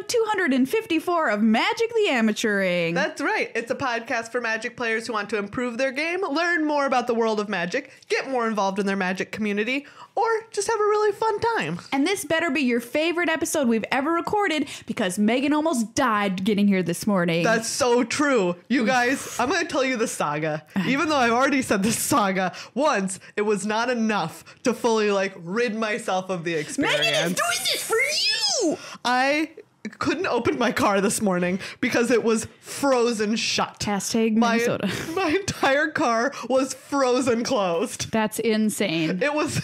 episode 254 of Magic the Amateuring. That's right. It's a podcast for Magic players who want to improve their game, learn more about the world of Magic, get more involved in their Magic community, or just have a really fun time. And this better be your favorite episode we've ever recorded because Megan almost died getting here this morning. That's so true. You guys, I'm going to tell you the saga. Even though I've already said this saga once, it was not enough to fully rid myself of the experience. Megan is doing this for you! I couldn't open my car this morning because it was frozen shut. Hashtag Minnesota. My entire car was frozen closed. That's insane. It was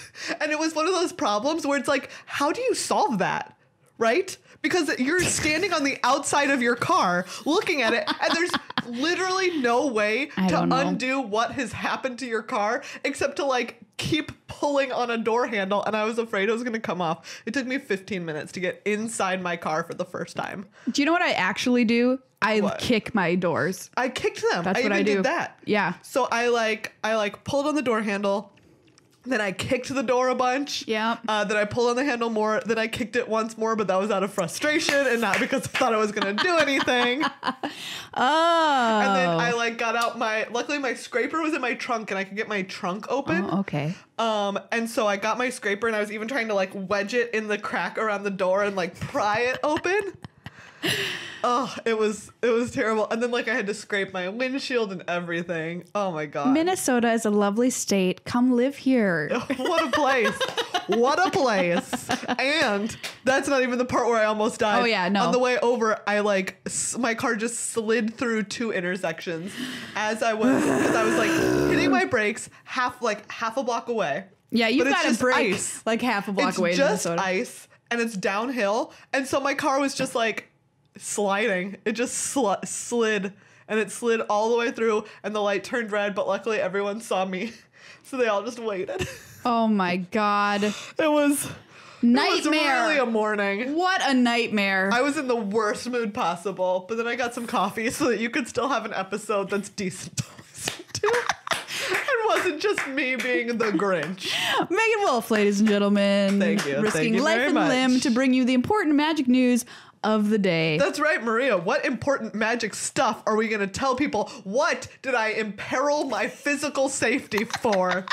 one of those problems where it's like, how do you solve that? Right? Because you're standing on the outside of your car looking at it, and there's literally no way to undo what has happened to your car except to keep pulling on a door handle, and I was afraid it was going to come off. It took me 15 minutes to get inside my car for the first time. Do you know what I actually do? I kick my doors. I kicked them. That's what I do. Did that. Yeah. So I pulled on the door handle. Then I kicked the door a bunch. Yeah. Then I pulled on the handle more. Then I kicked it once more, but that was out of frustration and not because I thought I was going to do anything. Oh. And then I got out luckily my scraper was in my trunk and I could get my trunk open. Oh, okay. And so I got my scraper and I was even trying to wedge it in the crack around the door and pry it open. Oh, it was terrible. And then I had to scrape my windshield and everything. Oh my God. Minnesota is a lovely state. Come live here. What a place. What a place. And that's not even the part where I almost died. Oh yeah, no. On the way over, I my car just slid through two intersections as I was, because I was hitting my brakes half a block away. Yeah, you've got to brake ice. Half a block away. It's in just Minnesota. ice and it's downhill. And so my car was just sliding. It just slid, and it slid all the way through, and the light turned red, but luckily everyone saw me, so they all just waited. Oh my God. It was nightmare. Really a morning. What a nightmare. I was in the worst mood possible, but then I got some coffee so that you could still have an episode that's decent to listen to. It wasn't just me being the Grinch. Megan Wolf, ladies and gentlemen. Thank you. Risking life very and much. limb to bring you the important Magic news of the day. That's right, Maria. What important Magic stuff are we going to tell people? What did I imperil my physical safety for?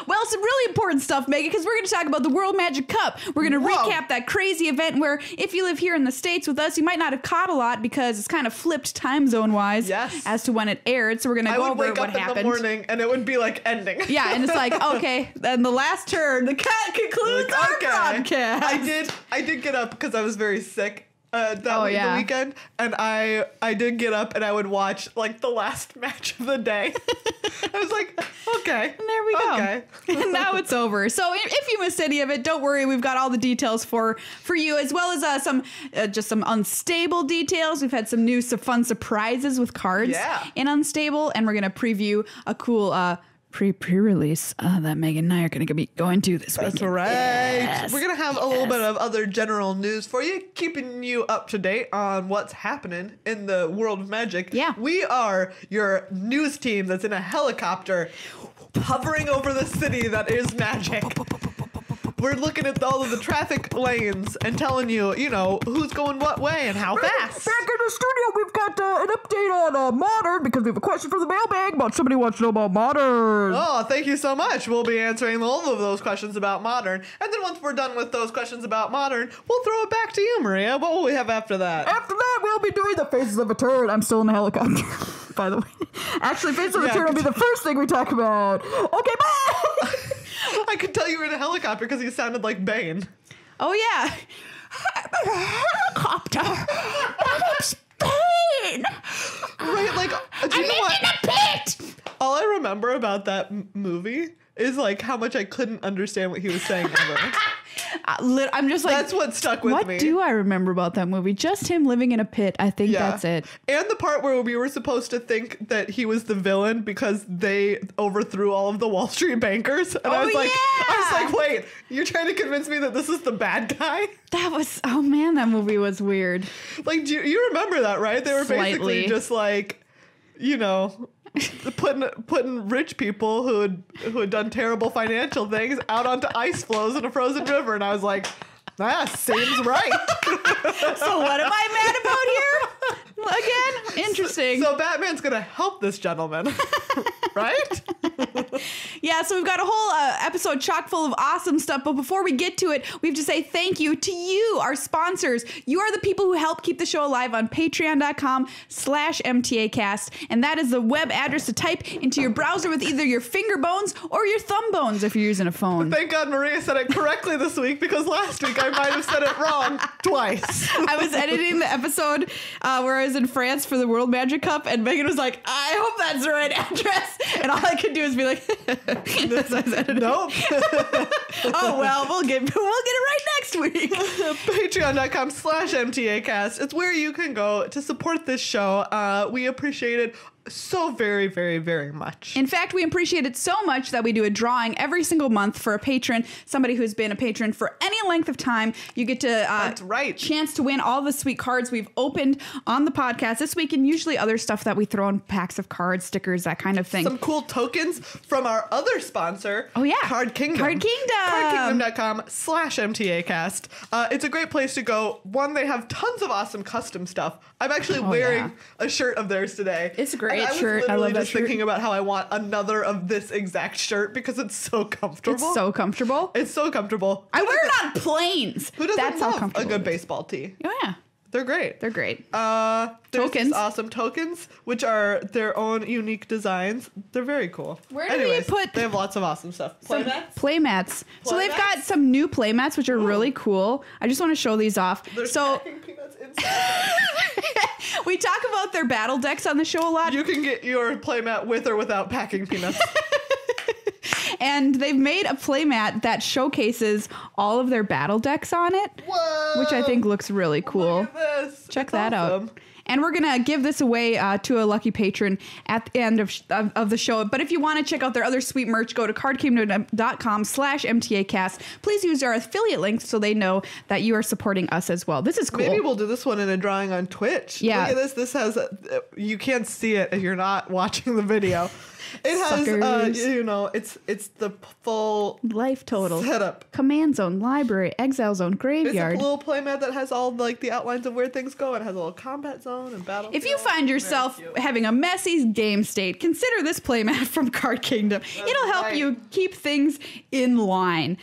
Well, some really important stuff, Megan, because we're going to talk about the World Magic Cup. We're going to recap that crazy event where if you live here in the States with us, you might not have caught a lot because it's kind of flipped time zone-wise as to when it aired. So we're going to go over what happened. I would wake up in the morning and it would be ending. Yeah, and it's okay, then the last turn, the cat concludes our broadcast. I did get up because I was very sick. The weekend, and I did get up and I would watch the last match of the day. I was like, okay, and there we go. Okay. And now it's over. So if you missed any of it, don't worry. We've got all the details for you, as well as some unstable details. We've had some fun surprises with cards in Unstable, and we're gonna preview a cool pre-release that Megan and I are going to be going to this weekend. That's right. Yes. We're going to have a little bit of other general news for you, keeping you up to date on what's happening in the world of Magic. Yeah. We are your news team that's in a helicopter hovering over the city that is Magic. We're looking at all of the traffic lanes and telling you, who's going what way and how fast. Back in the studio, we've got an update on Modern because we have a question for the mailbag, but somebody wants to know about Modern. Oh, thank you so much. We'll be answering all of those questions about Modern. And then once we're done with those questions about Modern, we'll throw it back to you, Maria. What will we have after that? After that, we'll be doing the Faces of a Turd. I'm still in the helicopter, by the way. Actually, Faces of a Turd will be the first thing we talk about. Okay, bye! I could tell you were in a helicopter because you sounded like Bane. Oh, yeah. Helicopter. That's Bane. Right, I'm in a pit. All I remember about that movie is how much I couldn't understand what he was saying ever. I'm just that's what stuck with me. What do I remember about that movie? Just him living in a pit. I think that's it. And the part where we were supposed to think that he was the villain because they overthrew all of the Wall Street bankers. And I was like, wait, you're trying to convince me that this is the bad guy? That was, that movie was weird. Do you remember that, right? They were basically just putting rich people who had done terrible financial things out onto ice floes in a frozen river, and I was like, Seems right. So what am I mad about here? Again, interesting. So Batman's gonna help this gentleman, right? Yeah, so we've got a whole episode chock full of awesome stuff. But before we get to it, we have to say thank you to you, our sponsors. You are the people who help keep the show alive on patreon.com/MTAcast. And that is the web address to type into your browser with either your finger bones or your thumb bones if you're using a phone. Thank God Maria said it correctly this week, because last week I might have said it wrong twice. I was editing the episode where I was in France for the World Magic Cup, and Megan was like, I hope that's the right address. And all I could do is be like, nope. Oh, well, we'll get it right next week. Patreon.com/MTAcast. It's where you can go to support this show. We appreciate it so very, very, very much. In fact, we appreciate it so much that we do a drawing every single month for a patron, somebody who's been a patron for any length of time. You get to That's right. chance to win all the sweet cards we've opened on the podcast this week, and usually other stuff that we throw in packs of cards, stickers, that kind of thing. Some cool tokens from our other sponsor. Oh, yeah. Card Kingdom. Card Kingdom. CardKingdom.com/MTAcast. It's a great place to go. One, they have tons of awesome custom stuff. I'm actually wearing a shirt of theirs today. It's a great shirt. I love that just shirt. thinking about how I want another of this exact shirt because it's so comfortable. It's so comfortable. It's so comfortable. I wear it on planes. Who doesn't That's how love comfortable a good it is. baseball tee? Oh, yeah. They're great. They're great. There's Tokens. these awesome tokens, which are their own unique designs. They're very cool. Where do we put- They have lots of awesome stuff. Playmats. So they've got Playmats? some new playmats, which are really cool. I just want to show these off. There's So packing peanuts inside. we talk about their battle decks on the show a lot. You can get your playmat with or without packing peanuts. And they've made a playmat that showcases all of their battle decks on it, Whoa! which I think looks really cool. Look at this. Check That's that awesome. out. And we're going to give this away to a lucky patron at the end of the show. But if you want to check out their other sweet merch, go to cardkingdom.com/MTAcast. Please use our affiliate link so they know that you are supporting us as well. This is cool. Maybe we'll do this one in a drawing on Twitch. Yeah. Look at this. This has, you can't see it if you're not watching the video. It has, it's the full life total, setup. command zone, library, exile zone, It's graveyard. a little playmat that has all like the outlines of where things go. It has a little combat zone and battle. If you find yourself having a messy game state, consider this playmat from Card Kingdom. It'll help you keep things in line.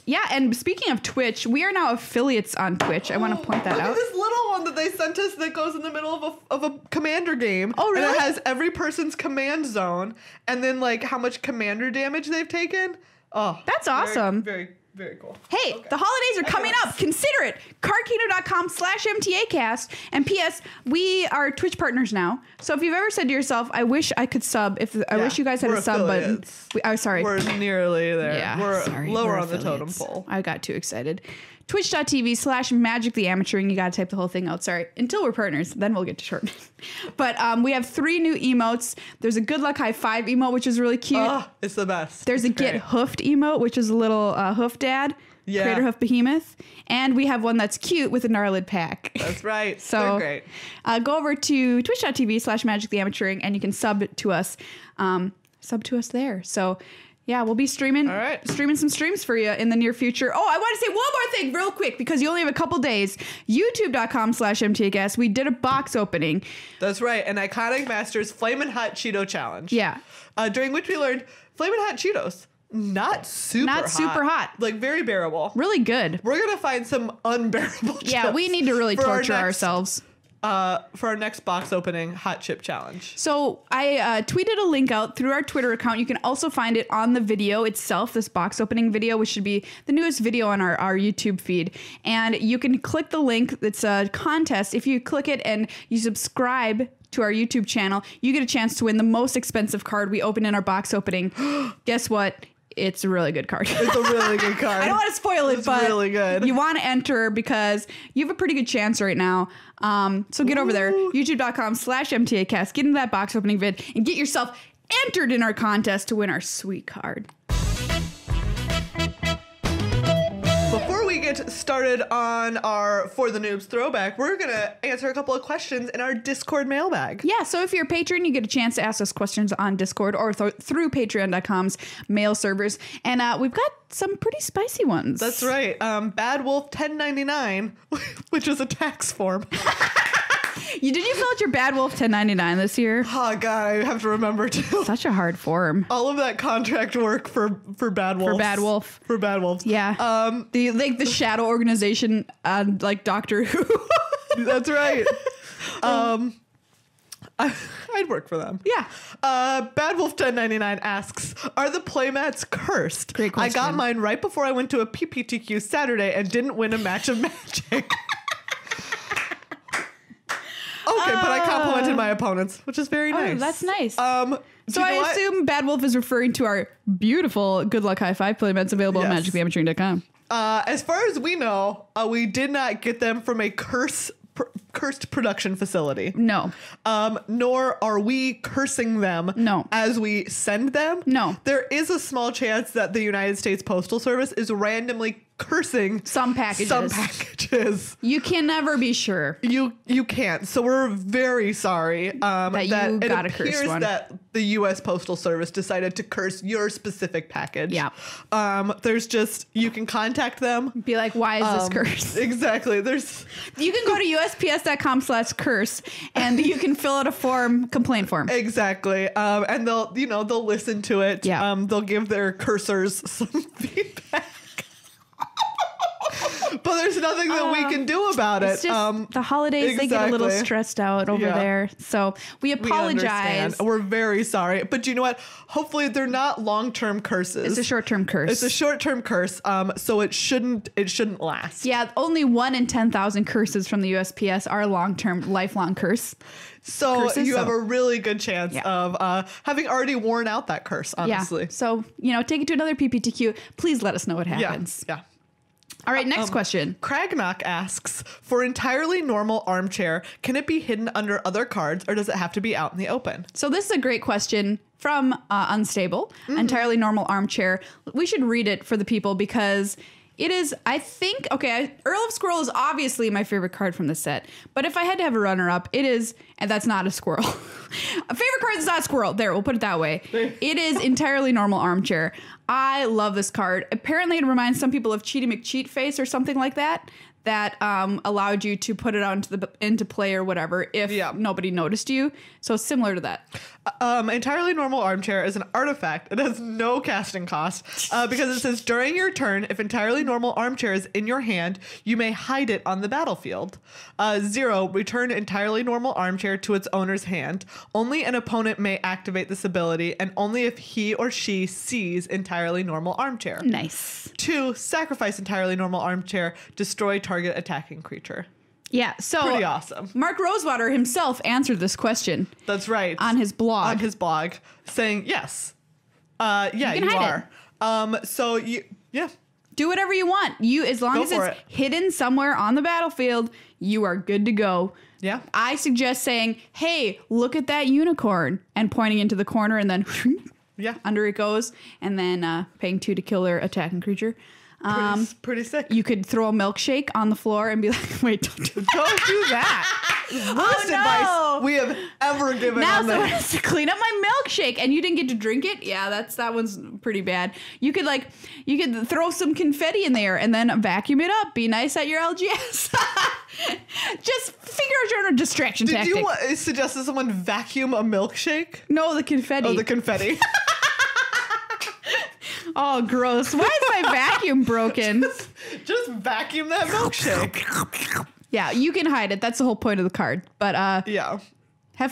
Yeah, and speaking of Twitch, we are now affiliates on Twitch. I want to point that Look out. at this little one that they sent us that goes in the middle of a commander game. Oh, really? And it has every person's command zone and then like how much commander damage they've taken. Oh, That's awesome. Very, very cool. Hey, Okay. the holidays are coming up. Consider it. Cardkingdom.com/MTAcast. And P.S. We are Twitch partners now. So if you've ever said to yourself, I wish I could sub. I wish you guys had we're a sub button. affiliates. Sorry. We're nearly there. Yeah, we're sorry, lower we're on the totem affiliates. pole. I got too excited. Twitch.tv/magictheamateuring. You got to type the whole thing out. Sorry. Until we're partners, then we'll get to shorten it. But we have 3 new emotes. There's a good luck high 5 emote, which is really cute. Oh, it's the best. There's a It's get great. hoofed emote, which is a little hoof dad. Yeah. Creator Hoof Behemoth. And we have one that's cute with a gnarled pack. That's right. So They're great. Go over to twitch.tv/magictheamateuring and you can sub to us there. So yeah, we'll be streaming some streams for you in the near future. Oh, I want to say one more thing real quick because you only have a couple days. YouTube.com/MTAcast. We did a box opening. That's right. An Iconic Masters Flamin' Hot Cheeto Challenge. Yeah. During which we learned Flamin' Hot Cheetos. Not super hot. Like very bearable. Really good. We're going to find some unbearable chips. Yeah, we need to really for our torture next- ourselves. For our next box opening hot chip challenge. So I tweeted a link out through our Twitter account. You can also find it on the video itself, this box opening video, which should be the newest video on our YouTube feed. And you can click the link. It's a contest. If you click it and you subscribe to our YouTube channel, you get a chance to win the most expensive card we opened in our box opening. Guess what? It's a really good card. It's a really good card. I don't want to spoil it, It's but really good. you want to enter because you have a pretty good chance right now. So get over there, youtube.com/MTAcast. Get into that box opening vid and get yourself entered in our contest to win our sweet card. Before we get get started on our For the Noobs throwback, we're going to answer a couple of questions in our Discord mailbag. Yeah, so if you're a patron, you get a chance to ask us questions on Discord or through patreon.com's mail servers. And we've got some pretty spicy ones. That's right. Bad Wolf 1099, which is a tax form. Did you fill out your Bad Wolf 1099 this year? Oh, God, I have to remember to. Such a hard form. All of that contract work for Bad Wolf. For Bad Wolf. For Bad Wolf. Yeah. The shadow organization on like Doctor Who. That's right. I'd work for them. Yeah. Bad Wolf 1099 asks, are the playmats cursed? Great question. I got mine right before I went to a PPTQ Saturday and didn't win a match of Magic. Okay, but I complimented my opponents, which is very nice. That's nice. So I assume Bad Wolf is referring to our beautiful Good Luck High Five playmats available at magictheamateuring.com. As far as we know, we did not get them from a cursed production facility. No. Nor are we cursing them as we send them. No. There is a small chance that the United States Postal Service is randomly cursing some packages. You can never be sure. You can't. So we're very sorry that you got a cursed one. That the U.S. Postal Service decided to curse your specific package. Yeah. There's just, you can contact them. Be like, why is this cursed? Exactly. You can go to USPS.com/curse and you can fill out a complaint form. Exactly. And they'll listen to it. Yeah. They'll give their cursors some feedback. But there's nothing that we can do about it. Just the holidays, they get a little stressed out over there. So we apologize. We're very sorry. But you know what? Hopefully they're not long-term curses. It's a short-term curse. It's a short-term curse. So it shouldn't last. Yeah, only 1 in 10,000 curses from the USPS are long-term, lifelong curse. So you have a really good chance of having already worn out that curse, honestly. Yeah. So, take it to another PPTQ. Please let us know what happens. Yeah. All right, next question. Cragnock asks, for entirely normal armchair, can it be hidden under other cards or does it have to be out in the open? So this is a great question from Unstable. Entirely normal armchair. We should read it for the people because it is, I think, Earl of Squirrel is obviously my favorite card from the set. But if I had to have a runner-up, it is, and that's not a squirrel. A favorite card is not a squirrel. There, we'll put it that way. It is entirely normal armchair. I love this card. Apparently, it reminds some people of Cheaty McCheat Face or something like that. That allowed you to put it out into play or whatever if nobody noticed you. So similar to that. Entirely normal armchair is an artifact. It has no casting cost because it says during your turn, if entirely normal armchair is in your hand, you may hide it on the battlefield. 0, return entirely normal armchair to its owner's hand. Only an opponent may activate this ability and only if he or she sees entirely normal armchair. Nice. 2, sacrifice entirely normal armchair, destroy target attacking creature. Yeah, so pretty awesome. Mark Rosewater himself answered this question. That's right. On his blog. Saying yes. You hide are. So do whatever you want. As long as it's hidden somewhere on the battlefield, you are good to go. Yeah. I suggest saying, "Hey, look at that unicorn," and pointing into the corner, and then under it goes, and then paying 2 to kill their attacking creature. Pretty sick. You could throw a milkshake on the floor and be like, wait, don't do that. Don't do that. Worst advice we have ever given now on someone this. has to clean up my milkshake and you didn't get to drink it. Yeah, that one's pretty bad. You could throw some confetti in there and then vacuum it up. Be nice at your LGS. Just figure out your own distraction tactic. Did you suggest that someone vacuum a milkshake? No, the confetti. Oh, the confetti. Oh, gross. Why is my vacuum broken? Just vacuum that milkshake. Yeah, you can hide it. That's the whole point of the card. But have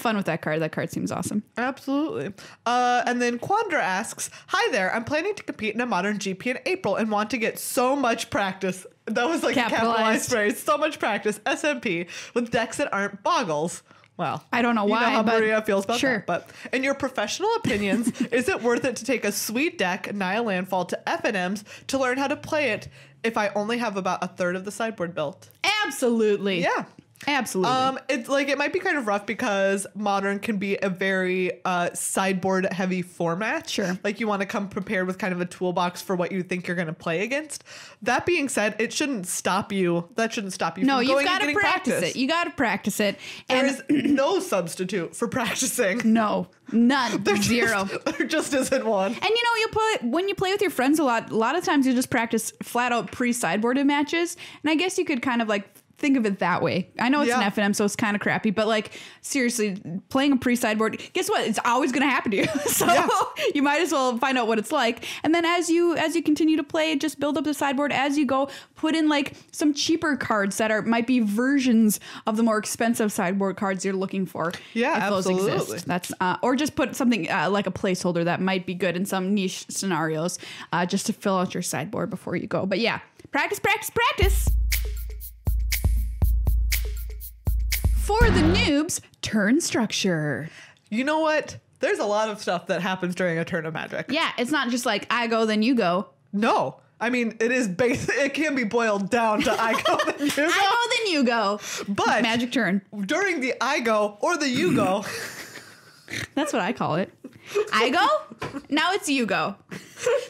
fun with that card. That card seems awesome. Absolutely. And then Quandra asks, hi there. I'm planning to compete in a modern GP in April and want to get so much practice. That was like a capitalized phrase. So much practice. SMP with decks that aren't boggles. Well, I don't know why. You know how Maria feels about sure. that. But in your professional opinions, is it worth it to take a sweet deck, Nihil Landfall, to FNMs to learn how to play it if I only have about a third of the sideboard built? Absolutely. Yeah. Absolutely. It's like, it might be kind of rough because Modern can be a very sideboard heavy format. Sure. Like, you want to come prepared with kind of a toolbox for what you think you're going to play against. That being said, it shouldn't stop you. That shouldn't stop you no, from you've going got and to getting practice it. You got to practice it. There And is no substitute for practicing. no, none, zero. There just isn't one. And when you play with your friends a lot of times you just practice flat out pre-sideboarded matches. And I guess you could kind of like think of it that way. I know it's an FNM, so it's kind of crappy, but like seriously, playing a pre-sideboard, guess what? It's always going to happen to you. So you might as well find out what it's like. And then as you continue to play, just build up the sideboard as you go. Put in like some cheaper cards that might be versions of the more expensive sideboard cards you're looking for. Yeah, if absolutely. those exist. That's or just put something like a placeholder that might be good in some niche scenarios, just to fill out your sideboard before you go. But yeah, practice. For the noobs, turn structure. You know what? There's a lot of stuff that happens during a turn of Magic. Yeah, it's not just like I go, then you go. No. I mean, it is it can be boiled down to I go, then you go. I go, then you go. But Magic turn. During the I go or the you go. That's what I call it. I go, now it's you go.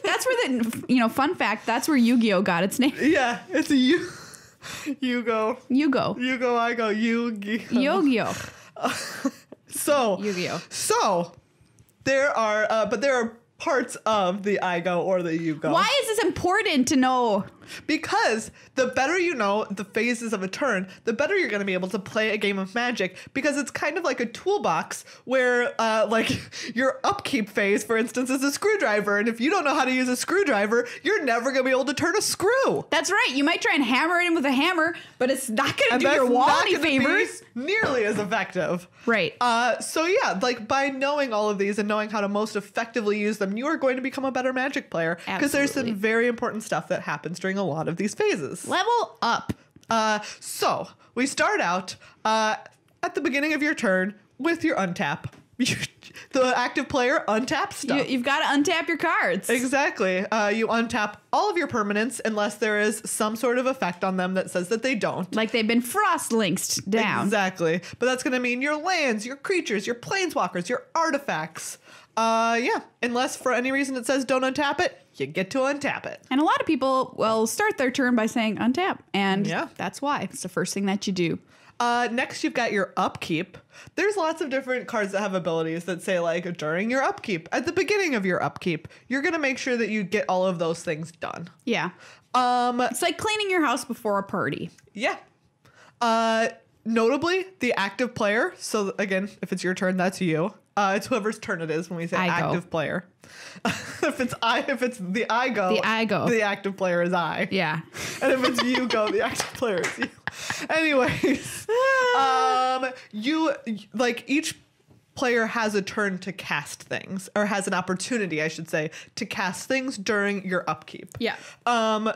That's where fun fact, that's where Yu-Gi-Oh got its name. Yeah, it's a you. You go. You go. You go, I go. Yu-Gi-Oh. Yu-Gi-Oh. So. Yu-Gi-Oh. So, there are parts of the I go or the you go. Why is this important to know? Because the better you know the phases of a turn, the better you're going to be able to play a game of Magic, because it's kind of like a toolbox where like your upkeep phase, for instance, is a screwdriver. And if you don't know how to use a screwdriver, you're never going to be able to turn a screw. That's right. You might try and hammer it in with a hammer, but it's not going to do your wall any favors. Nearly as effective. Right. So yeah, like by knowing all of these and knowing how to most effectively use them, you are going to become a better Magic player, because there's some very important stuff that happens during a lot of these phases. Level up. So we start out at the beginning of your turn with your untap. The active player untaps stuff. You've got to untap your cards. Exactly. You untap all of your permanents unless there is some sort of effect on them that says that they don't. Like they've been frost-linked down. Exactly. But that's going to mean your lands, your creatures, your planeswalkers, your artifacts. Yeah. Unless for any reason it says don't untap it, you get to untap it. And a lot of people will start their turn by saying untap. And that's why. It's the first thing that you do. Next, you've got your upkeep. There's lots of different cards that have abilities that say, like, during your upkeep, at the beginning of your upkeep, you're going to make sure that you get all of those things done. Yeah. It's like cleaning your house before a party. Yeah. Notably, the active player. So, again, if it's your turn, that's you. It's whoever's turn it is when we say active player. If it's the I go, the active player is I. Yeah. And if it's you go, the active player is you. Anyways, you like each player has a turn to cast things, or has an opportunity, I should say, to cast things during your upkeep. Yeah.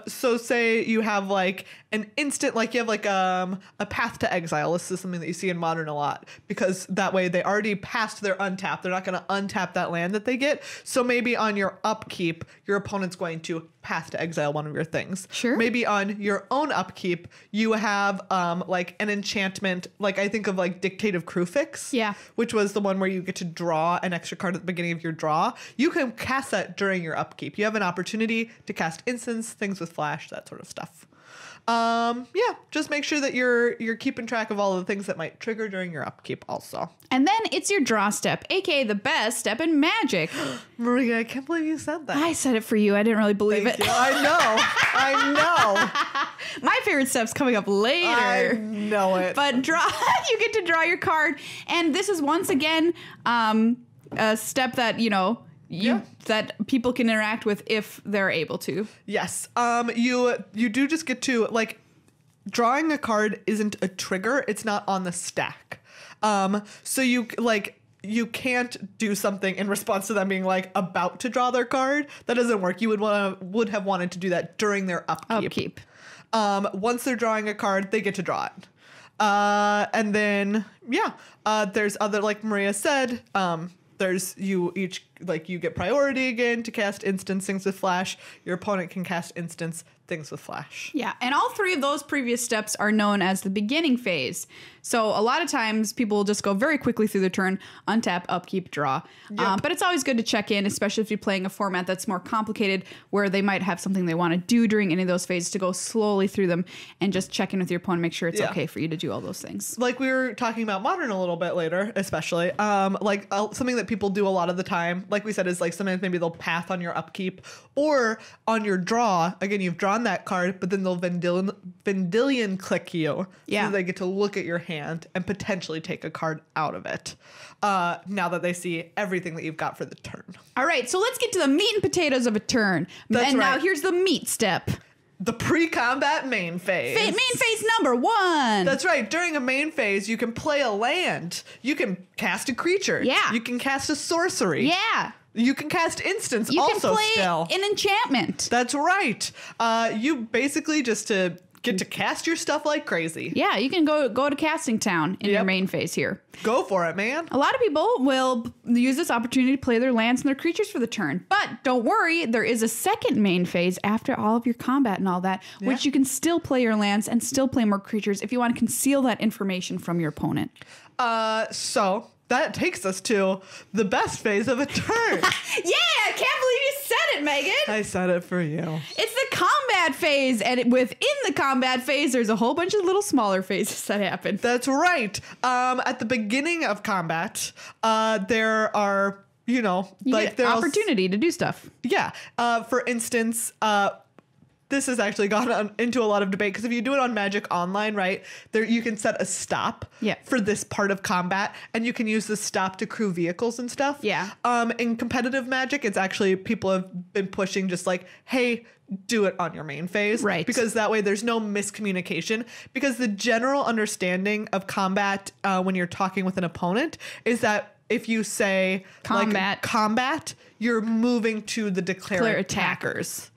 So say you have like an instant, like you have like a path to exile. This is something that you see in Modern a lot, because that way they already passed their untap. They're not going to untap that land that they get. So maybe on your upkeep, your opponent's going to path to exile one of your things. Sure. Maybe on your own upkeep, you have like an enchantment, like I think of like Dictative Crewfix. Yeah. Which was the one where you get to draw an extra card at the beginning of your draw. You can cast that during your upkeep. You have an opportunity to cast instants, things with flash, that sort of stuff. Yeah, just make sure that you're keeping track of all of the things that might trigger during your upkeep also. And then it's your draw step, aka the best step in Magic. Maria, I can't believe you said that. I said it for you. I didn't really believe it. I know. My favorite step's coming up later. I know it. But you get to draw your card, and this is once again a step that that people can interact with if they're able to. Yes. You do just get to, like, drawing a card isn't a trigger. It's not on the stack. So you can't do something in response to them being like about to draw their card. That doesn't work. You would have wanted to do that during their upkeep. Once they're drawing a card, they get to draw it. And then, there's other, like Maria said, there's you each, like you get priority again to cast instance things with flash. Your opponent can cast instance things with flash. Yeah, and all three of those previous steps are known as the beginning phase. So a lot of times people will just go very quickly through the turn, untap, upkeep, draw. Yep. But it's always good to check in, especially if you're playing a format that's more complicated where they might have something they want to do during any of those phases, to go slowly through them and just check in with your opponent, make sure it's okay for you to do all those things. Like we were talking about Modern a little bit later, especially. Something that people do a lot of the time, like we said, is like sometimes maybe they'll path on your upkeep or on your draw. Again, you've drawn that card, but then they'll Vendilion click you. So they get to look at your hand and potentially take a card out of it. Now that they see everything that you've got for the turn. All right, so let's get to the meat and potatoes of a turn. Now here's the meat step. The pre-combat main phase. Main phase number 1. That's right. During a main phase, you can play a land. You can cast a creature. Yeah. You can cast a sorcery. Yeah. You can cast instance you also can play an enchantment. That's right. You basically just to get to cast your stuff like crazy. Yeah, you can go to casting town in your main phase here. Go for it, man. A lot of people will use this opportunity to play their lands and their creatures for the turn. But don't worry, there is a second main phase after all of your combat and all that, which you can still play your lands and still play more creatures if you want to conceal that information from your opponent. So that takes us to the best phase of a turn. Yeah, I can't believe you said it, Megan. I said it for you. It's the combat phase, and within the combat phase, there's a whole bunch of little smaller phases that happen. That's right. At the beginning of combat, there are, there's opportunity to do stuff. Yeah. For instance, this has actually gone into a lot of debate because if you do it on Magic Online, right, there you can set a stop for this part of combat, and you can use the stop to crew vehicles and stuff. Yeah. In competitive Magic, it's actually people have been pushing just like, hey, do it on your main phase. Right. Because that way there's no miscommunication. Because the general understanding of combat when you're talking with an opponent is that if you say combat, you're moving to the declare attackers.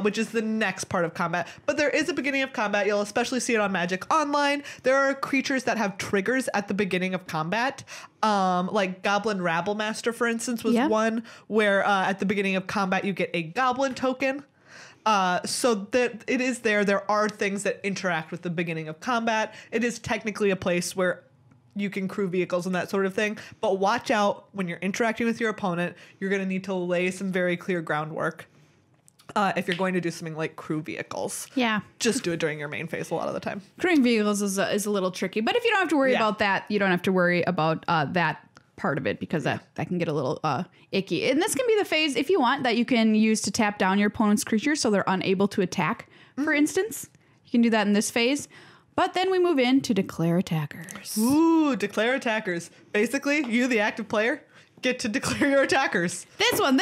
Which is the next part of combat. But there is a beginning of combat. You'll especially see it on Magic Online. There are creatures that have triggers at the beginning of combat. Like Goblin Rabblemaster, for instance, was one where at the beginning of combat you get a goblin token. So that it is there. There are things that interact with the beginning of combat. It is technically a place where you can crew vehicles and that sort of thing. But watch out when you're interacting with your opponent. You're going to need to lay some very clear groundwork. If you're going to do something like crew vehicles. Yeah. Just do it during your main phase a lot of the time. Crewing vehicles is a little tricky. But if you don't have to worry about that, you don't have to worry about that part of it, because that can get a little icky. And this can be the phase, if you want, that you can use to tap down your opponent's creatures so they're unable to attack, for instance. You can do that in this phase. But then we move into declare attackers. Ooh, declare attackers. Basically, you, the active player, get to declare your attackers. This one.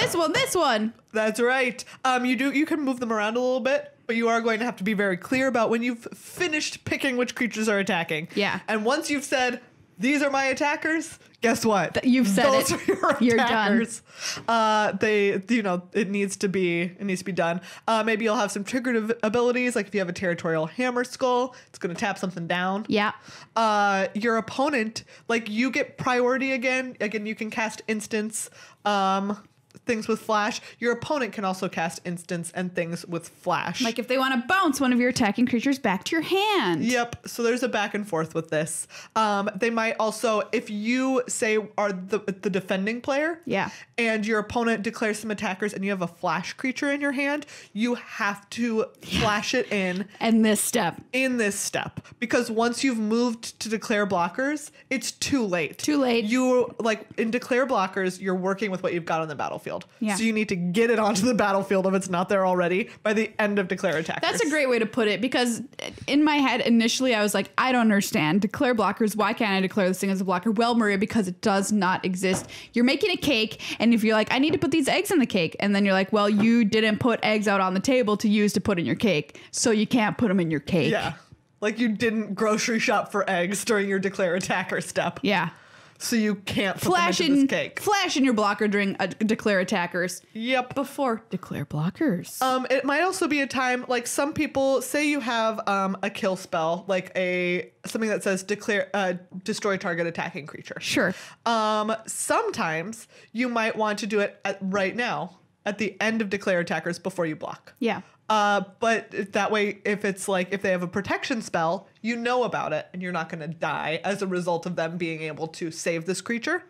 That's right. You can move them around a little bit, but you are going to have to be very clear about when you've finished picking which creatures are attacking. Yeah. And once you've said, these are my attackers, guess what? You've said those are your attackers. You're done. It needs to be done. Maybe you'll have some triggered abilities, like if you have a territorial hammer skull, it's going to tap something down. Yeah. Your opponent, like you get priority again. Again, you can cast instance. Things with flash. Your opponent can also cast instance and things with flash. Like if they want to bounce one of your attacking creatures back to your hand. Yep. So there's a back and forth with this. They might also, if you say are the defending player, and your opponent declares some attackers and you have a flash creature in your hand, you have to flash it in this step. Because once you've moved to declare blockers, it's too late. You in declare blockers, you're working with what you've got on the battlefield. Yeah. So you need to get it onto the battlefield if it's not there already by the end of declare attackers. That's a great way to put it, because in my head initially I was like, I don't understand. Declare blockers. Why can't I declare this thing as a blocker? Well, Maria, because it does not exist. You're making a cake, and if you're like, I need to put these eggs in the cake, and then you're like, well, you didn't put eggs out on the table to use to put in your cake, so you can't put them in your cake. Yeah. Like you didn't grocery shop for eggs during your declare attacker step. Yeah. so you can't put them into this cake. Flash in your blocker during declare attackers. Yep. Before declare blockers. It might also be a time, like some people say you have a kill spell, like something that says destroy target attacking creature. Sure. Sometimes you might want to do it right now at the end of declare attackers before you block. Yeah. But that way, if they have a protection spell, you know about it and you're not going to die as a result of them being able to save this creature.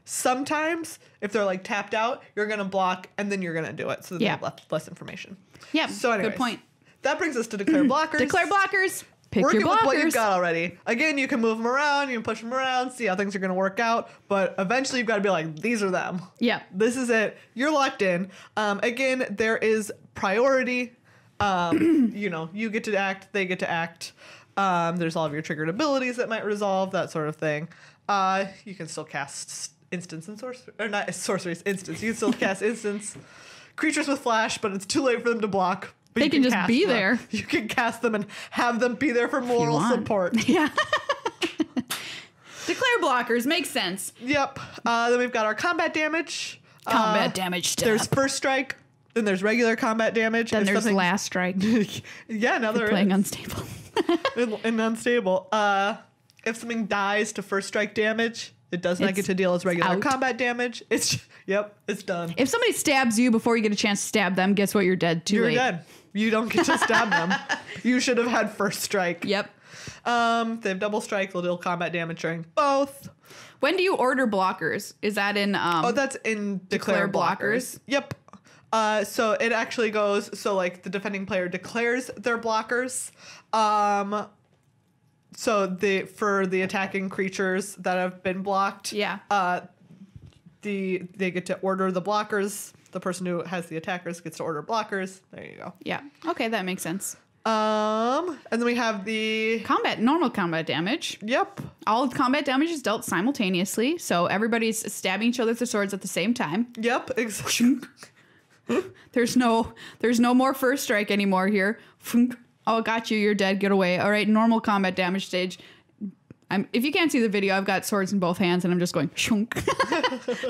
Sometimes if they're like tapped out, you're going to block and then you're going to do it. So that they have less information. Yeah. So anyways, good point. That brings us to declare blockers. Declare blockers. Pick Working your blockers. with what you've got already. Again, you can move them around, you can push them around, see how things are going to work out. But eventually you've got to be like, these are them. Yeah. This is it. You're locked in. Again, there is priority. You get to act, they get to act. There's all of your triggered abilities that might resolve, that sort of thing. You can still cast instants and sorcery, or not sorceries, instants. You can still cast instants. Creatures with flash, but it's too late for them to block. They can just be there. You can cast them and have them be there for moral support. Yeah. Declare blockers. Makes sense. Yep. Then we've got our combat damage. Combat damage step. There's first strike. Then there's regular combat damage. Then there's last strike. Yeah, now there playing is. unstable. and unstable. If something dies to first strike damage, it does not get to deal its regular combat damage. It's done. If somebody stabs you before you get a chance to stab them, guess what? You're dead. You're dead. You don't get to stab them. You should have had first strike. Yep. They have double strike. They'll deal combat damage during both. When do you order blockers? Is that in? That's in declare blockers. Yep. So it actually goes. So like the defending player declares their blockers. So for the attacking creatures that have been blocked. Yeah. They get to order the blockers. The person who has the attackers gets to order blockers. There you go. Yeah. Okay, that makes sense. And then we have the normal combat damage. Yep. All combat damage is dealt simultaneously, so everybody's stabbing each other with their swords at the same time. Yep. Exactly. There's no more first strike anymore here. Oh, got you. You're dead. Get away. All right. Normal combat damage stage. If you can't see the video, I've got swords in both hands and I'm just going shunk.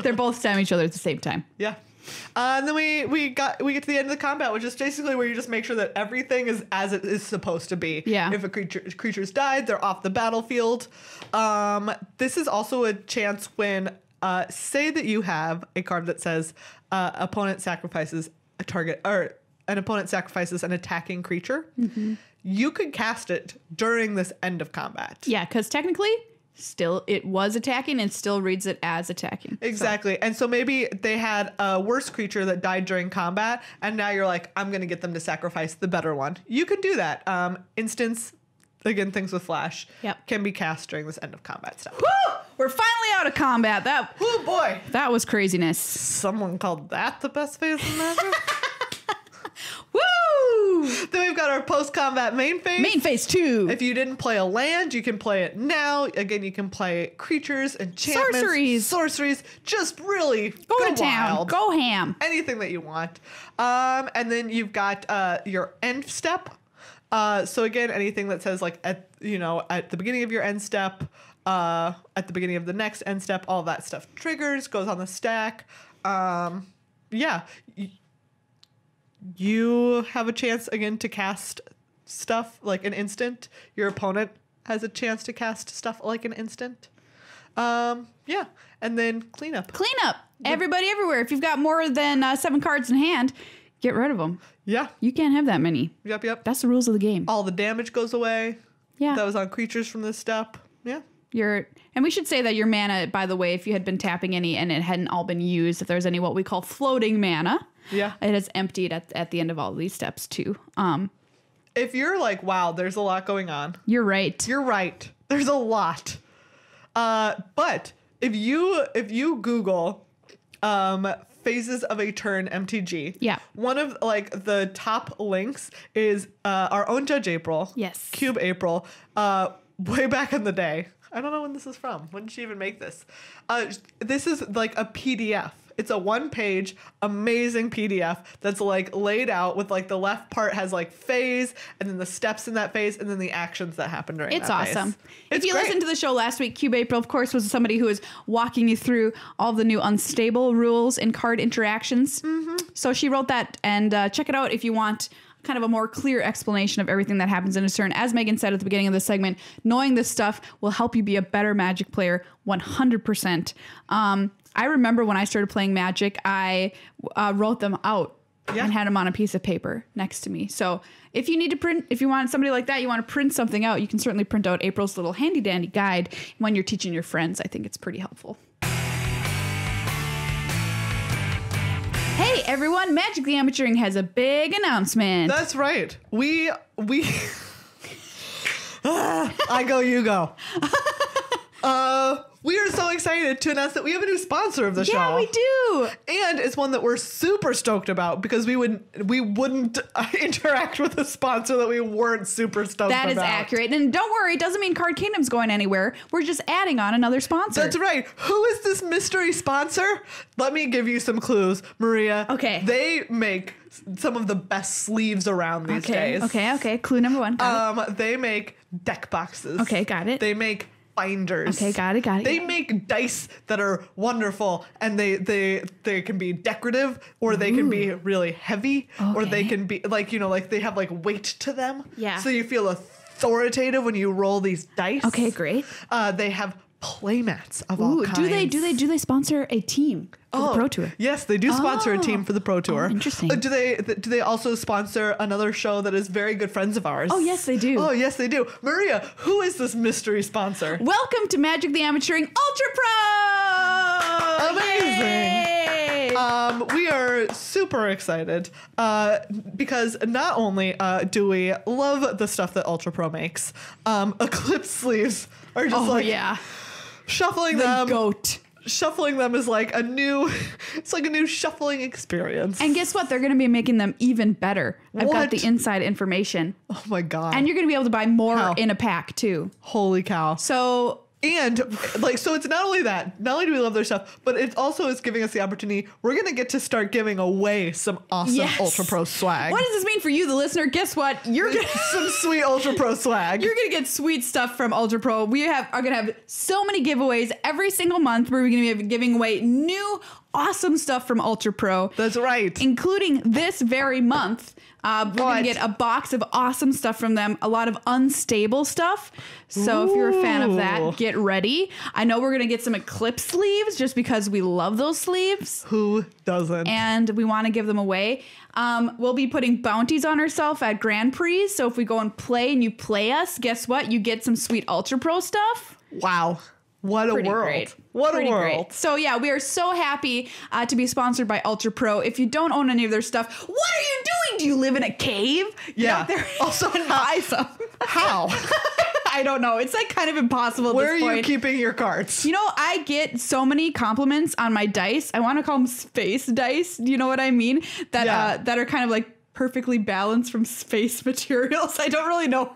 They're both stabbing each other at the same time. Yeah. And then we get to the end of the combat, which is basically where you just make sure that everything is as it is supposed to be. Yeah. If creature's died, they're off the battlefield. This is also a chance when say that you have a card that says opponent sacrifices a target, or an opponent sacrifices an attacking creature. Mm-hmm. You could cast it during this end of combat. Yeah, because technically, still it was attacking and still reads it as attacking. Exactly. So. And so maybe they had a worse creature that died during combat, and now you're like, I'm going to get them to sacrifice the better one. You can do that. Instance, again, things with flash can be cast during this end of combat stuff. Woo! We're finally out of combat. Oh boy. That was craziness. Someone called that the best phase of Magic? Woo! Then we've got our post-combat main phase. Main phase 2. If you didn't play a land, you can play it now. Again, you can play creatures, enchantments, sorceries. Just really go to town. Go ham. Anything that you want. And then you've got your end step. So again, anything that says like at the beginning of your end step, at the beginning of the next end step, all that stuff triggers, goes on the stack. You have a chance again to cast stuff like an instant. Your opponent has a chance to cast stuff like an instant. And then cleanup. Everybody everywhere. If you've got more than 7 cards in hand, get rid of them. Yeah. You can't have that many. Yep. That's the rules of the game. All the damage goes away. Yeah. That was on creatures from this step. Yeah. And we should say that your mana, by the way, if you had been tapping any and it hadn't all been used, if there's any what we call floating mana, it is emptied at the end of all of these steps too. If you're like, wow, there's a lot going on. You're right. There's a lot. But if you Google phases of a turn MTG, one of like the top links is our own Judge April. Yes. Cube April. Way back in the day. I don't know when this is from. When did she even make this? This is like a PDF. It's a 1-page amazing PDF that's like laid out with like the left part has like phase and then the steps in that phase and then the actions that happen during it's that awesome. phase. If you listened to the show last week, Cube April, of course, was somebody who was walking you through all the new unstable rules and card interactions. So she wrote that, and check it out if you want kind of a more clear explanation of everything that happens in a turn. As Megan said at the beginning of this segment, knowing this stuff will help you be a better Magic player 100%. I remember when I started playing Magic, I wrote them out and had them on a piece of paper next to me. So if you need to print, if you want somebody like that, you want to print something out, you can certainly print out April's little handy dandy guide when you're teaching your friends. I think it's pretty helpful. Hey everyone, Magic the Amateuring has a big announcement. That's right. We I go, you go. We are so excited to announce that we have a new sponsor of the show. Yeah, we do. And it's one that we're super stoked about because we wouldn't interact with a sponsor that we weren't super stoked about. That is accurate. And don't worry, it doesn't mean Card Kingdom's going anywhere. We're just adding on another sponsor. That's right. Who is this mystery sponsor? Let me give you some clues, Maria. Okay. They make some of the best sleeves around these days. Okay. Clue number one. They make deck boxes. Okay, got it. They make binders. Okay, got it. They make dice that are wonderful, and they can be decorative, or they can be really heavy, or they can be like, like they have like weight to them. Yeah. So you feel authoritative when you roll these dice. Okay, great. They have playmats of all kinds. Do they sponsor a team for the Pro Tour? Yes, they do sponsor a team for the Pro Tour. Interesting. Do they also sponsor another show that is very good friends of ours? Oh, yes, they do. Oh, yes, they do. Maria, who is this mystery sponsor? Welcome to Magic the Amateuring Ultra Pro! Amazing. Yay! We are super excited because not only do we love the stuff that Ultra Pro makes, Eclipse sleeves are just shuffling them. GOAT. Shuffling them is like a new shuffling experience. And guess what? They're going to be making them even better. I've got the inside information. Oh my God. And you're going to be able to buy more in a pack too. Holy cow. So... And so it's not only that, not only do we love their stuff, but it also is giving us the opportunity. We're going to get to start giving away some awesome Ultra Pro swag. What does this mean for you, the listener? Guess what? You're going to some sweet Ultra Pro swag. You're going to get sweet stuff from Ultra Pro. We are going to have so many giveaways every single month where we're going to be giving away new awesome stuff from Ultra Pro. That's right. Including this very month. We're going to get a box of awesome stuff from them. A lot of unstable stuff. So if you're a fan of that, get ready. I know we're going to get some Eclipse sleeves just because we love those sleeves. Who doesn't? And we want to give them away. We'll be putting bounties on ourselves at Grand Prix. So if we go and play and you play us, guess what? You get some sweet Ultra Pro stuff. Wow. What a world. Great. What Pretty a world. Great. So yeah, we are so happy to be sponsored by Ultra Pro. If you don't own any of their stuff, what are you doing? Do you live in a cave? Yeah. Get out there also, and buy some. How? I don't know. It's like kind of impossible at Where this are point. you keeping your cards? You know, I get so many compliments on my dice. I want to call them space dice. Do you know what I mean? That that are kind of like perfectly balanced from space materials. I don't really know.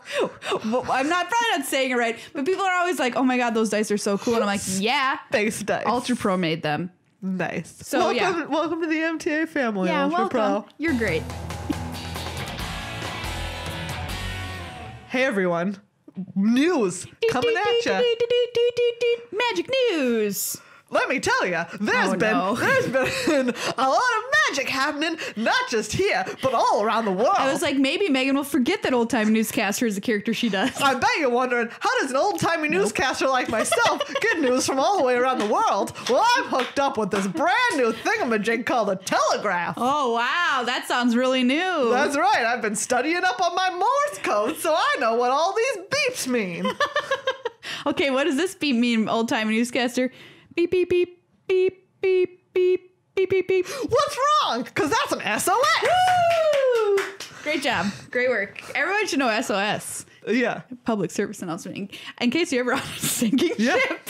I'm probably not saying it right, but people are always like, "Oh my God, those dice are so cool!" And I'm like, "Yeah, space dice. Ultra Pro made them." Nice. So welcome to the MTA family. Yeah, Ultra welcome. Pro. You're great. Hey everyone, news coming at you. Magic news. Let me tell you, there's been a lot of magic happening, not just here, but all around the world. I was like, maybe Megan will forget that old-time newscaster is the character she does. I bet you're wondering, how does an old-timey newscaster like myself get news from all the way around the world? Well, I'm hooked up with this brand new thingamajig called a telegraph. Oh, wow. That sounds really new. That's right. I've been studying up on my Morse code, so I know what all these beeps mean. Okay, what does this beep mean, old-time newscaster? Beep, beep, beep, beep, beep, beep, beep, beep, beep. What's wrong? Because that's an SOS. Woo! Great job. Great work. Everyone should know SOS. Yeah. Public service announcement. In case you're ever on a sinking ship.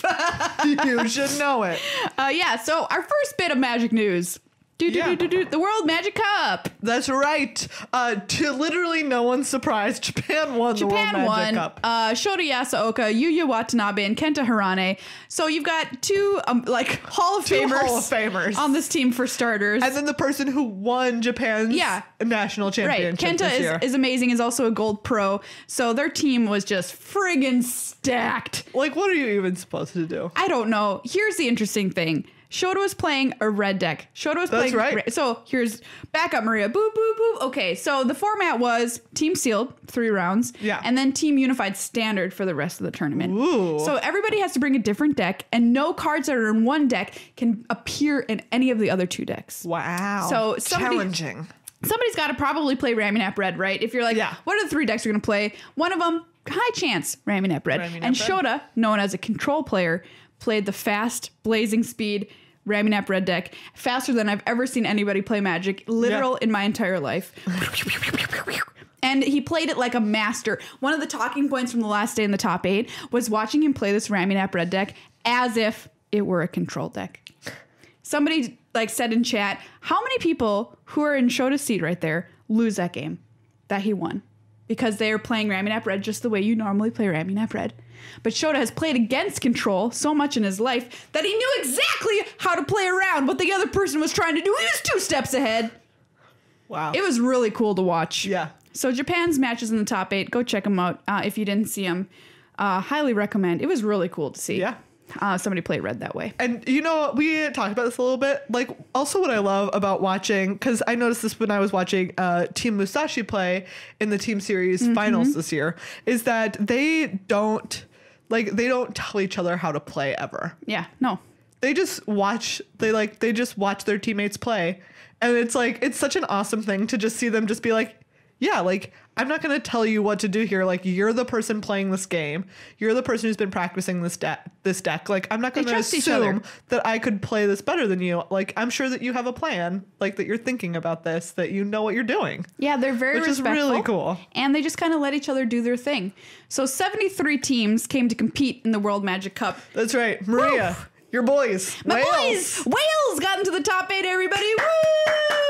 You should know it. So our first bit of magic news. The World Magic Cup. That's right. To literally no one's surprise, Japan won the World Magic Cup. Shota Yasaoka, Yuya Watanabe, and Kenta Hirane. So you've got two Hall of Famers on this team for starters. And then the person who won Japan's national championship Kenta is amazing, is also a gold pro. So their team was just friggin' stacked. Like, what are you even supposed to do? I don't know. Here's the interesting thing. Shota was playing a red deck. That's right. So here's back up, Maria. Boop, boop, boop. Okay, so the format was team sealed, 3 rounds. Yeah. And then team unified standard for the rest of the tournament. Ooh. So everybody has to bring a different deck, and no cards that are in one deck can appear in any of the other 2 decks. Wow. So challenging. Somebody's got to probably play Raminap Red, right? If you're like, what are the 3 decks you're going to play? One of them, high chance, Raminap Red. And Shota, known as a control player, played the fast, blazing speed Raminap Red deck, faster than I've ever seen anybody play Magic, in my entire life. And he played it like a master. One of the talking points from the last day in the top 8 was watching him play this Raminap Red deck as if it were a control deck. Somebody said in chat, how many people who are in Shota's seat right there lose that game that he won? Because they are playing Raminap Red just the way you normally play Raminap Red. But Shota has played against control so much in his life that he knew exactly how to play around what the other person was trying to do. He was 2 steps ahead. Wow. It was really cool to watch. Yeah. So Japan's matches in the top 8, go check them out if you didn't see them. Highly recommend. It was really cool to see. Yeah. Somebody play red that way. And, we talked about this a little bit. Also what I love about watching, because I noticed this when I was watching Team Musashi play in the Team Series finals this year, is that they don't tell each other how to play ever. Yeah, no. They just watch, they just watch their teammates play. And it's such an awesome thing to just see them just be like, yeah, I'm not going to tell you what to do here. You're the person playing this game. You're the person who's been practicing this deck. I'm not going to assume that I could play this better than you. I'm sure that you have a plan, that you're thinking about this, that you know what you're doing. Yeah, they're very respectful. Which is really cool. And they just kind of let each other do their thing. So 73 teams came to compete in the World Magic Cup. That's right. Maria, your boys. Wales got into the top 8, everybody. Woo!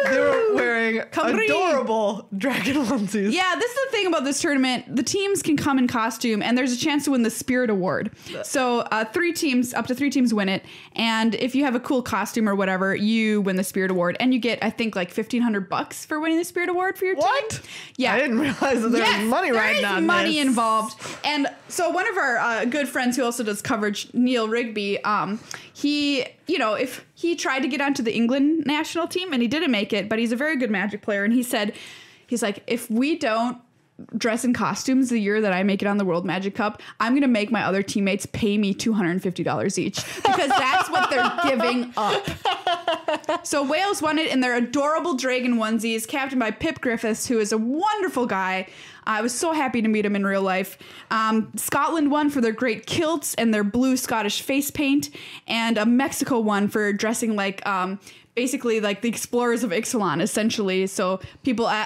They were wearing adorable dragon onesies. Yeah, this is the thing about this tournament. The teams can come in costume, and there's a chance to win the Spirit Award. So up to 3 teams win it. And if you have a cool costume or whatever, you win the Spirit Award. And you get, I think, $1,500 for winning the Spirit Award for your team. What? Yeah. I didn't realize that there was money right now. There is money involved. And so one of our good friends who also does coverage, Neil Rigby, he, if he tried to get onto the England national team and he didn't make it, but he's a very good Magic player. And he said, he's like, if we don't dress in costumes the year that I make it on the World Magic Cup, I'm going to make my other teammates pay me $250 each because that's what they're giving up. So Wales won it in their adorable dragon onesies, captained by Pip Griffiths, who is a wonderful guy. I was so happy to meet him in real life. Scotland won for their great kilts and their blue Scottish face paint, and Mexico won for dressing basically the explorers of Ixalan, essentially. So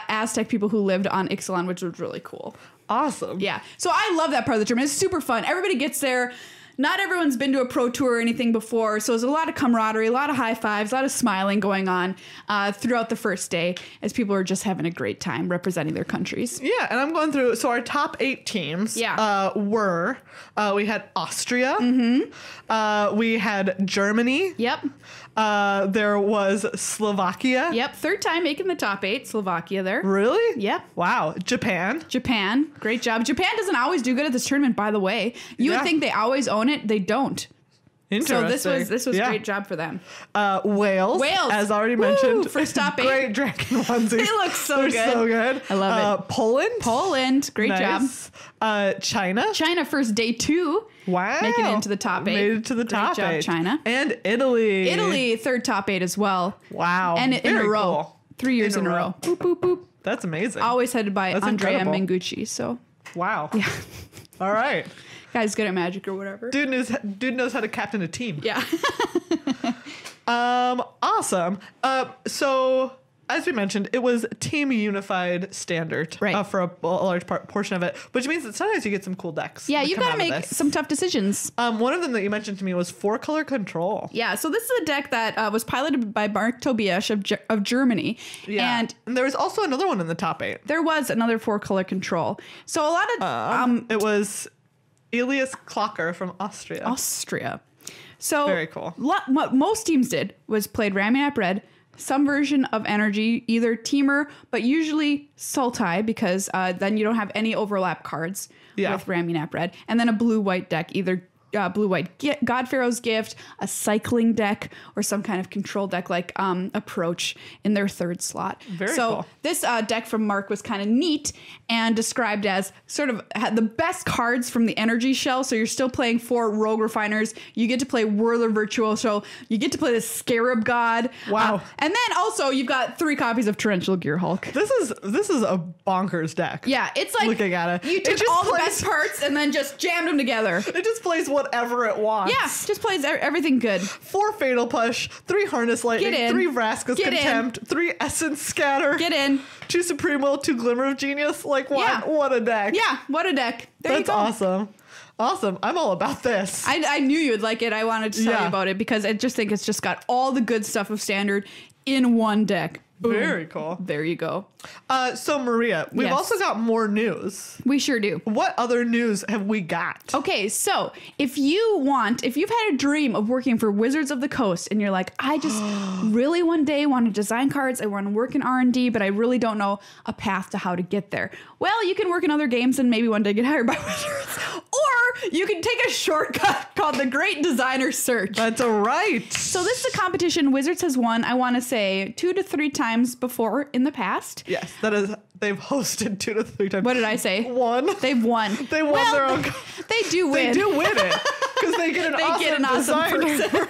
Aztec people who lived on Ixalan, which was really cool. Awesome. Yeah. So I love that part of the tournament. It's super fun. Everybody gets there. Not everyone's been to a pro tour or anything before, so there's a lot of camaraderie, a lot of high fives, a lot of smiling going on throughout the first day as people are just having a great time representing their countries. Yeah, and I'm going through, so our top 8 teams were, we had Austria, we had Germany. Yep. There was Slovakia. Yep, 3rd time making the top 8, Slovakia there. Really? Yep. Wow. Japan, great job. Japan doesn't always do good at this tournament, by the way. You would think they always own it. They don't. Interesting. So this was a great job for them. Wales, as already mentioned. First top 8. Great dragon onesies. They look so good. I love it. Poland. Great job. China first day 2. Wow. Making it into the top 8. Made it to the top 8. Great job, China. And Italy. 3rd top 8 as well. Wow. And in a row. Cool. 3 years in a row. Boop, boop, boop. That's amazing. Always headed by Andrea incredible. Mengucci. So. Wow. Yeah. All right. Guy's good at Magic or whatever. Dude knows how to captain a team. Yeah. Awesome. So as we mentioned, it was team unified standard for a large portion of it, which means that sometimes you get some cool decks. Yeah, you got to make some tough decisions. One of them that you mentioned to me was 4-color control. Yeah, so this is a deck that was piloted by Mark Tobias of Germany. Yeah, and there was also another one in the top 8. There was another 4-color control. So a lot of... it was Elias Klocker from Austria. So very cool. What most teams did was played Ramunap Red, some version of Energy, either Teamer, but usually Sultai, because then you don't have any overlap cards with Ramunap Red. And then a blue-white deck, either blue-white God Pharaoh's Gift, a cycling deck, or some kind of control deck like Approach in their 3rd slot. Very cool. This deck from Mark was kind of neat and described as sort of had the best cards from the Energy shell. So you're still playing 4 Rogue Refiners. You get to play Whirler Virtuoso. You get to play the Scarab God. Wow. And then also you've got 3 copies of Torrential Gearhulk. This is a bonkers deck. Yeah, it's like looking at it. You took all the best parts and then just jammed them together. It just plays whatever it wants. Yeah, just plays everything good. 4 Fatal Push, 3 Harness Lightning, 3 Vraska's Contempt, 3 Essence Scatter. Get in. 2 Supreme, 2 Glimmer of Genius. Like, what? Yeah. What a deck. Yeah, what a deck. There you go. That's awesome. Awesome. I'm all about this. I knew you'd like it. I wanted to tell you about it because I just think it's just got all the good stuff of Standard in one deck. Boom. Very cool. There you go. So Maria, we've also got more news. We sure do. What other news have we got? Okay, so if you've had a dream of working for Wizards of the Coast and you're like, I just really one day want to design cards, I want to work in R&D, but I really don't know a path to how to get there. Well, you can work in other games and maybe one day get hired by Wizards. Or you can take a shortcut called the Great Designer Search. That's right. So this is a competition Wizards has won, I want to say, 2 to 3 times before in the past. Yes, that is, they've hosted 2 to 3 times. What did I say? One. They've won. They won their own. They do win. They do win it because they get an awesome designer.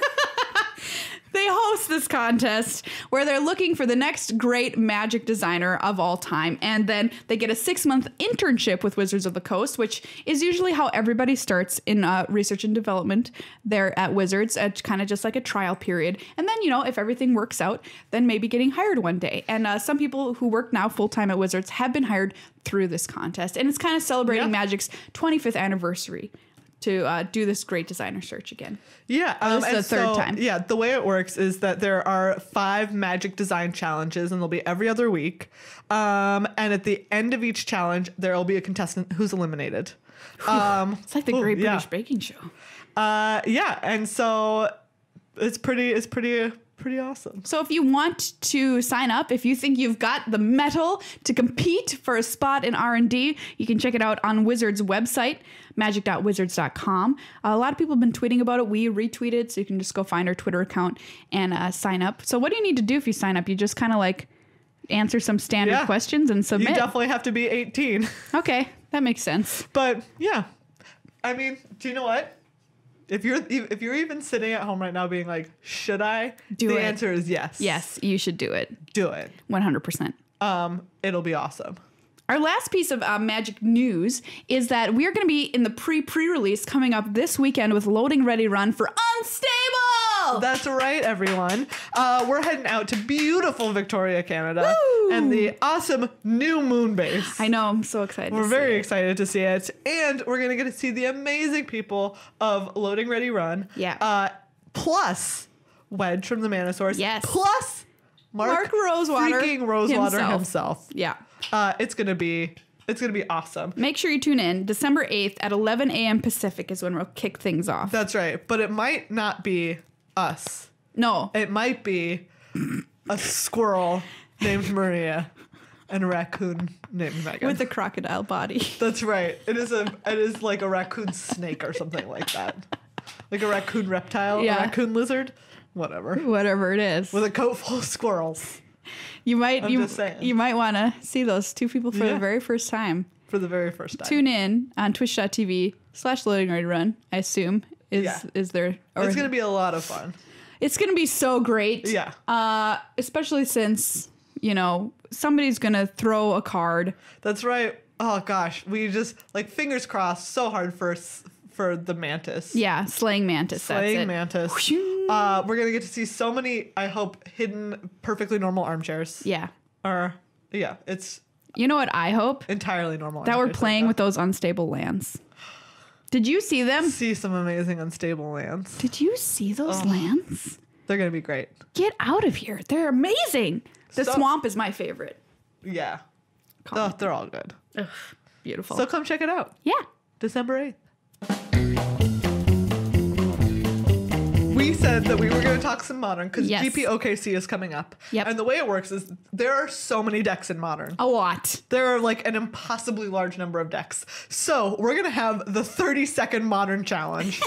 They host this contest where they're looking for the next great Magic designer of all time. And then they get a 6-month internship with Wizards of the Coast, which is usually how everybody starts in research and development there at Wizards. It's kind of just like a trial period. And then, if everything works out, then maybe getting hired one day. And some people who work now full-time at Wizards have been hired through this contest. And it's kind of celebrating Magic's 25th anniversary to do this Great Designer Search again. Yeah. This is the 3rd time. Yeah, the way it works is that there are 5 Magic design challenges, and they'll be every other week. And at the end of each challenge, there will be a contestant who's eliminated. It's like the Great British Baking Show. Yeah, and so it's pretty awesome. So if you want to sign up, if you think you've got the mettle to compete for a spot in R&D, you can check it out on Wizards' website, magic.wizards.com. A lot of people have been tweeting about it. We retweeted, so you can just go find our Twitter account and sign up. So what do you need to do if you sign up? You just kind of like answer some standard questions and submit. You definitely have to be 18. Okay, that makes sense. But yeah, I mean, do you know what? If you're even sitting at home right now being like, should I? The answer is yes. Yes, you should do it. Do it. 100%. It'll be awesome. Our last piece of Magic news is that we are going to be in the pre-release coming up this weekend with Loading Ready Run for Unstable! That's right, everyone. We're heading out to beautiful Victoria, Canada, and the awesome new moon base. I know, I'm so excited. We're very excited to see it, and we're going to get to see the amazing people of Loading Ready Run. Yeah. Plus Wedge from the Manosaurus. Yes. Plus Mark Rosewater. Freaking Rosewater himself. Yeah. It's gonna be awesome. Make sure you tune in. December 8th at 11 a.m. Pacific is when we'll kick things off. That's right. But it might not be us. No. It might be a squirrel named Maria and a raccoon named Meghan. With a crocodile body. That's right. It is like a raccoon snake or something like that. Like a raccoon reptile, a raccoon lizard, whatever. Whatever it is. With a coat full of squirrels. You might want to see those 2 people for the very first time. For the very first time. Tune in on twitch.tv/Loading Ready Run, I assume is there. Or it's going to be a lot of fun. It's going to be so great. Yeah. Especially since, somebody's going to throw a card. That's right. Oh gosh, we just fingers crossed so hard for the mantis. Yeah, slaying mantis. Slaying mantis. We're going to get to see so many, I hope, hidden, perfectly normal armchairs. Yeah. Yeah, it's... You know what I hope? Entirely normal. That we're playing with those unstable lands. Did you see them? See some amazing unstable lands. Did you see those lands? They're going to be great. Get out of here. They're amazing. The swamp is my favorite. Yeah. They're all good. Ugh, beautiful. So come check it out. Yeah. December 8th. We said that we were going to talk some Modern because GP OKC is coming up. Yep. And the way it works is there are so many decks in Modern. A lot. There are like an impossibly large number of decks. So we're going to have the 30-second Modern challenge,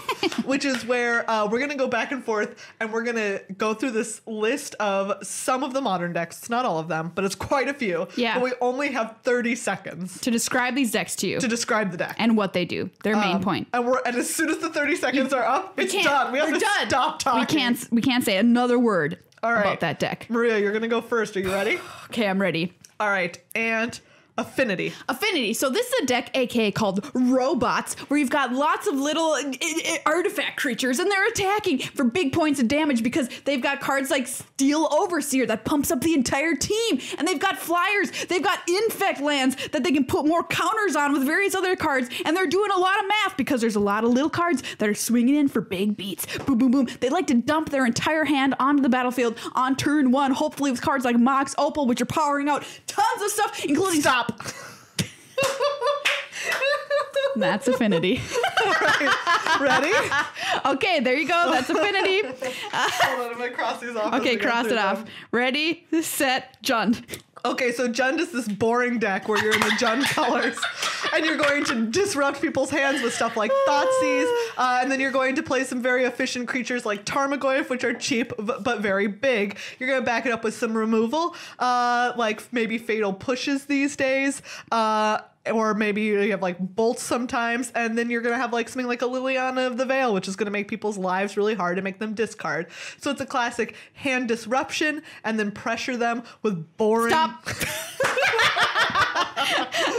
which is where we're going to go back and forth and we're going to go through this list of some of the Modern decks. It's not all of them, but it's quite a few. Yeah. But we only have 30 seconds. To describe these decks to you. To describe the deck. And what they do. Their main point. And as soon as the 30 seconds are up, it's done. We have to stop talking. We can't say another word about that deck. Maria, you're going to go first. Are you ready? Okay, I'm ready. All right. And Affinity. So this is a deck, aka called Robots, where you've got lots of little artifact creatures, and they're attacking for big points of damage because they've got cards like Steel Overseer that pumps up the entire team, and they've got flyers, they've got infect lands that they can put more counters on with various other cards, and they're doing a lot of math because there's a lot of little cards that are swinging in for big beats. Boom, boom, boom. They like to dump their entire hand onto the battlefield on turn one, hopefully with cards like Mox Opal, which are powering out tons of stuff, including... Stop. That's Affinity. Right. Ready? Okay, there you go. That's Affinity. Hold on, I'm gonna cross these off. Okay, cross it off. Ready, set, Jund. Okay, so Jund is this boring deck where you're in the Jund colors and you're going to disrupt people's hands with stuff like Thoughtseize, and then you're going to play some very efficient creatures like Tarmogoyf, which are cheap but very big. You're going to back it up with some removal, like maybe Fatal Pushes these days, or maybe you have like bolts sometimes, and then you're going to have like something like a Liliana of the Veil, which is going to make people's lives really hard and make them discard. So it's a classic hand disruption and then pressure them with boring... Stop.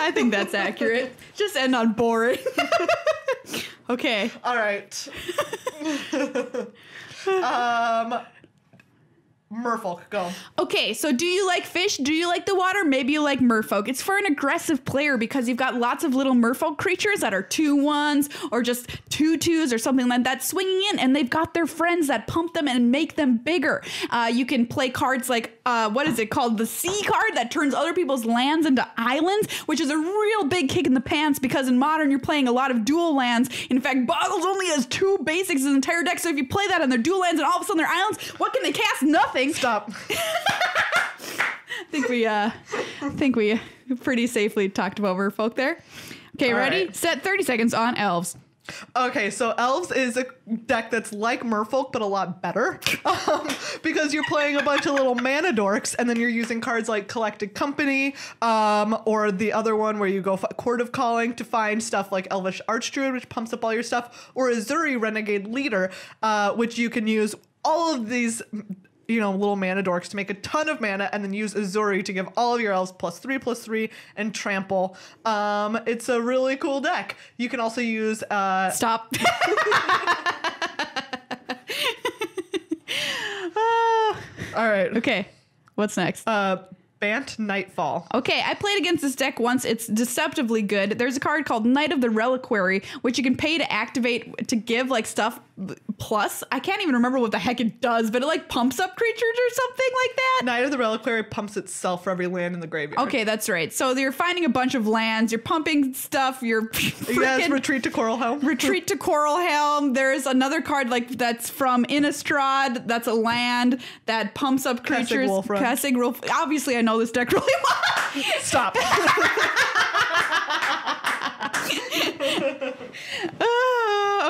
I think that's accurate. Just end on boring. Okay. All right. Merfolk, go. Okay, so do you like fish? Do you like the water? Maybe you like merfolk. It's for an aggressive player because you've got lots of little merfolk creatures that are 2/1s or just 2/2s or something like that swinging in, and they've got their friends that pump them and make them bigger. You can play cards like, what is it called? The Sea card that turns other people's lands into islands, which is a real big kick in the pants because in Modern you're playing a lot of dual lands. In fact, Boggles only has 2 basics in his entire deck, so if you play that on their dual lands and all of a sudden they're islands, what can they cast? Nothing. Stop. I think we pretty safely talked about merfolk there. Okay, all ready? Right. Set 30 seconds on Elves. Okay, so Elves is a deck that's like Merfolk, but a lot better. Because you're playing a bunch of little mana dorks, and then you're using cards like Collected Company, or the other one where you go Court of Calling to find stuff like Elvish Archdruid, which pumps up all your stuff, or Azuri Renegade Leader, which you can use all of these... little mana dorks to make a ton of mana and then use Azuri to give all of your elves +3/+3 and trample. It's a really cool deck. You can also use... Stop. All right. Okay. What's next? Bant Nightfall. Okay, I played against this deck once. It's deceptively good. There's a card called Knight of the Reliquary, which you can pay to activate to give like stuff plus. I can't even remember what the heck it does, but it like pumps up creatures or something like that. Knight of the Reliquary pumps itself for every land in the graveyard. Okay, that's right. So you're finding a bunch of lands, you're pumping stuff, you're yes, Retreat to Coral Helm. Retreat to Coral Helm. There's another card like that's from Innistrad. That's a land that pumps up creatures. Kessig Wolf. Obviously, I know this deck really well. Stop.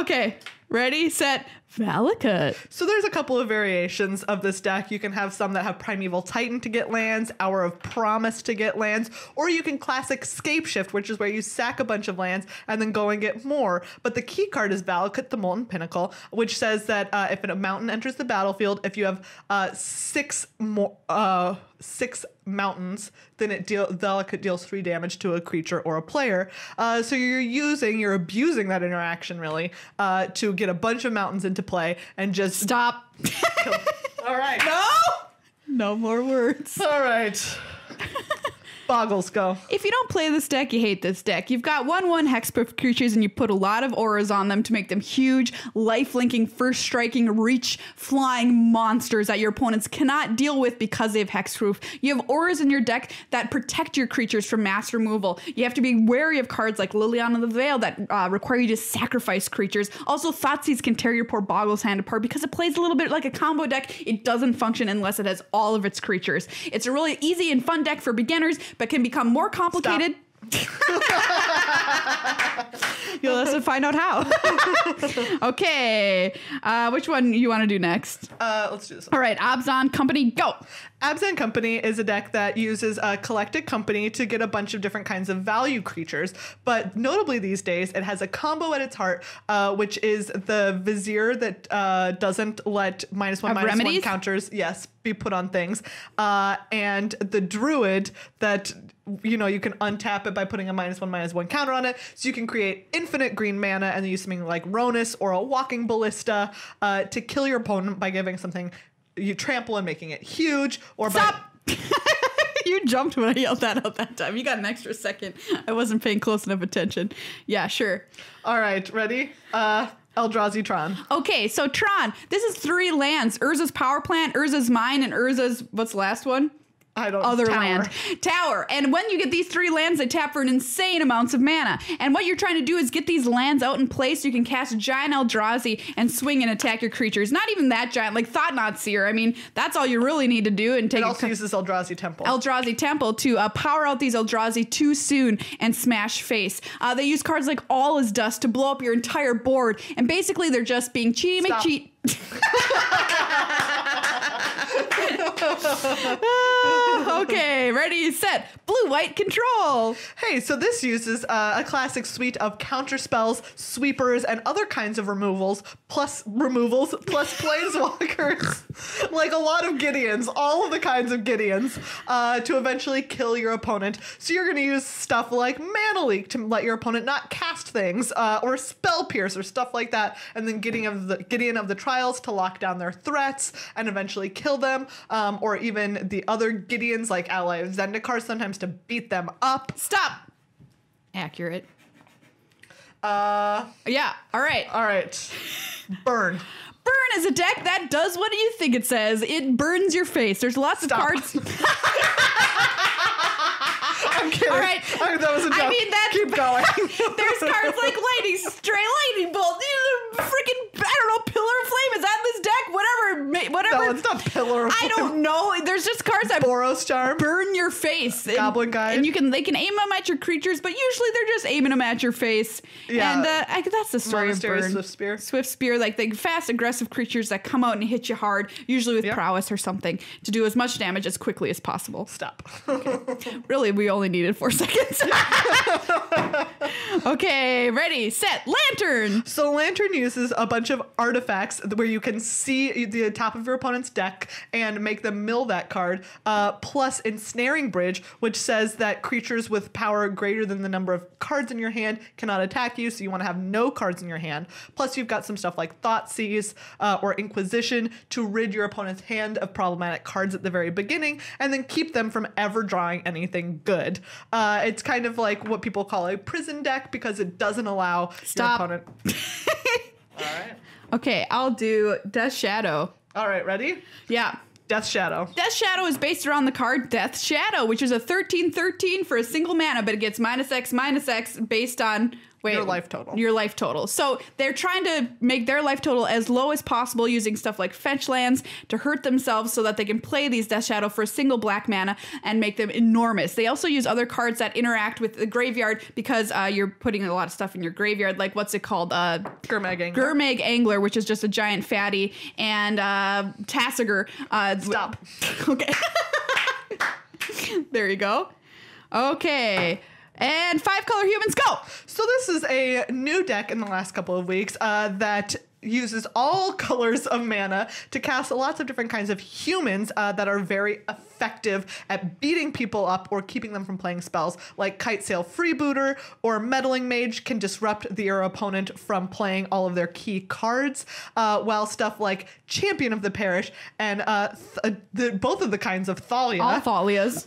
Okay. Ready, set, Valakut. So there's a couple of variations of this deck. You can have some that have Primeval Titan to get lands, Hour of Promise to get lands, or you can classic Scapeshift, which is where you sack a bunch of lands and then go and get more. But the key card is Valakut the Molten Pinnacle, which says that if a mountain enters the battlefield, if you have 6 more... 6 mountains, then it deals 3 damage to a creature or a player. So you're abusing that interaction really to get a bunch of mountains into play and just stop. All right. No more words. All right. Boggles, go. If you don't play this deck, you hate this deck. You've got 1/1 hexproof creatures and you put a lot of auras on them to make them huge, life-linking, first striking, reach flying monsters that your opponents cannot deal with because they have hexproof. You have auras in your deck that protect your creatures from mass removal. You have to be wary of cards like Liliana of the Veil that require you to sacrifice creatures. Also, Thoughtseize can tear your poor Boggles hand apart because it plays a little bit like a combo deck. It doesn't function unless it has all of its creatures. It's a really easy and fun deck for beginners, but can become more complicated. You'll have to find out how. Okay. Which one you want to do next? Let's do this one. All right. Abzan Company, go. Abzan Company is a deck that uses a collected company to get a bunch of different kinds of value creatures. But notably these days, it has a combo at its heart, which is the Vizier that doesn't let -1/-1 counters, be put on things. And the Druid that, you can untap it by putting a -1/-1 counter on it. So you can create infinite green mana and then use something like Ronus or a Walking Ballista to kill your opponent by giving something you trample and making it huge. Or Stop! You jumped when I yelled that out that time. You got an extra second. I wasn't paying close enough attention. Yeah, sure. All right, ready? Eldrazi Tron. Okay, so Tron. This is 3 lands. Urza's Power Plant, Urza's Mine, and Urza's, what's the last one? Tower. And when you get these 3 lands, they tap for an insane amounts of mana. And what you're trying to do is get these lands out in play so you can cast Giant Eldrazi and swing and attack your creatures. Not even that giant, like Thought-Knot Seer. I mean, that's all you really need to do. And take it also uses Eldrazi Temple. Eldrazi Temple to power out these Eldrazi too soon and smash face. They use cards like All Is Dust to blow up your entire board. And basically, they're just being cheaty McCheat. Okay, ready, set, blue-white control. Hey, so this uses a classic suite of counter spells, sweepers, and other kinds of removals, plus planeswalkers, like a lot of Gideons, all of the kinds of Gideons, to eventually kill your opponent. So you're going to use stuff like Mana Leak to let your opponent not cast things, or Spell Pierce or stuff like that, and then Gideon of the Trials to lock down their threats and eventually kill them, or even the other Gideons like Ally of Zendikar sometimes to beat them up. Stop. Accurate. Yeah. All right. Burn. Burn is a deck that does what you think it says. It burns your face. There's lots of cards. I'm kidding. All right. That was a joke. I mean, keep going. There's cards like Lightning Bolt. Freaking, I don't know, Pillar of Flame is on this deck. Whatever. No, it's not Pillar of Flame. I don't know. There's just cards that Boros Charm. Burn your face. Goblin Guide. And they can aim them at your creatures, but usually they're just aiming them at your face. Yeah. And that's the story of Burn. Swift Spear, like the fast, aggressive creatures that come out and hit you hard, usually with prowess or something, to do as much damage as quickly as possible. Stop. Okay. Really, we only needed 4 seconds. Okay, ready, set, Lantern. So Lantern uses a bunch of artifacts where you can see the top of your opponent's deck and make them mill that card, plus Ensnaring Bridge, which says that creatures with power greater than the number of cards in your hand cannot attack you, so you want to have no cards in your hand. Plus you've got some stuff like Thoughtseize or Inquisition to rid your opponent's hand of problematic cards at the very beginning and then keep them from ever drawing anything good. It's kind of like what people call a prison deck because it doesn't allow your opponent. All right. Okay, I'll do Death Shadow. All right, ready? Yeah. Death Shadow. Death Shadow is based around the card Death Shadow, which is a 13/13 for a single mana, but it gets -X based on your life total. Your life total. So they're trying to make their life total as low as possible using stuff like fetch lands to hurt themselves so that they can play these Death Shadow for a single black mana and make them enormous. They also use other cards that interact with the graveyard because you're putting a lot of stuff in your graveyard, like what's it called? Gurmag Angler. Gurmag Angler, which is just a giant fatty, and Tassiger. Stop. Okay. There you go. Okay. And 5-color humans, go! So this is a new deck in the last couple of weeks that uses all colors of mana to cast lots of different kinds of humans that are very effective at beating people up or keeping them from playing spells. Like Kite Sail Freebooter or Meddling Mage can disrupt your opponent from playing all of their key cards, while stuff like Champion of the Parish and both of the kinds of Thalia, all Thalias,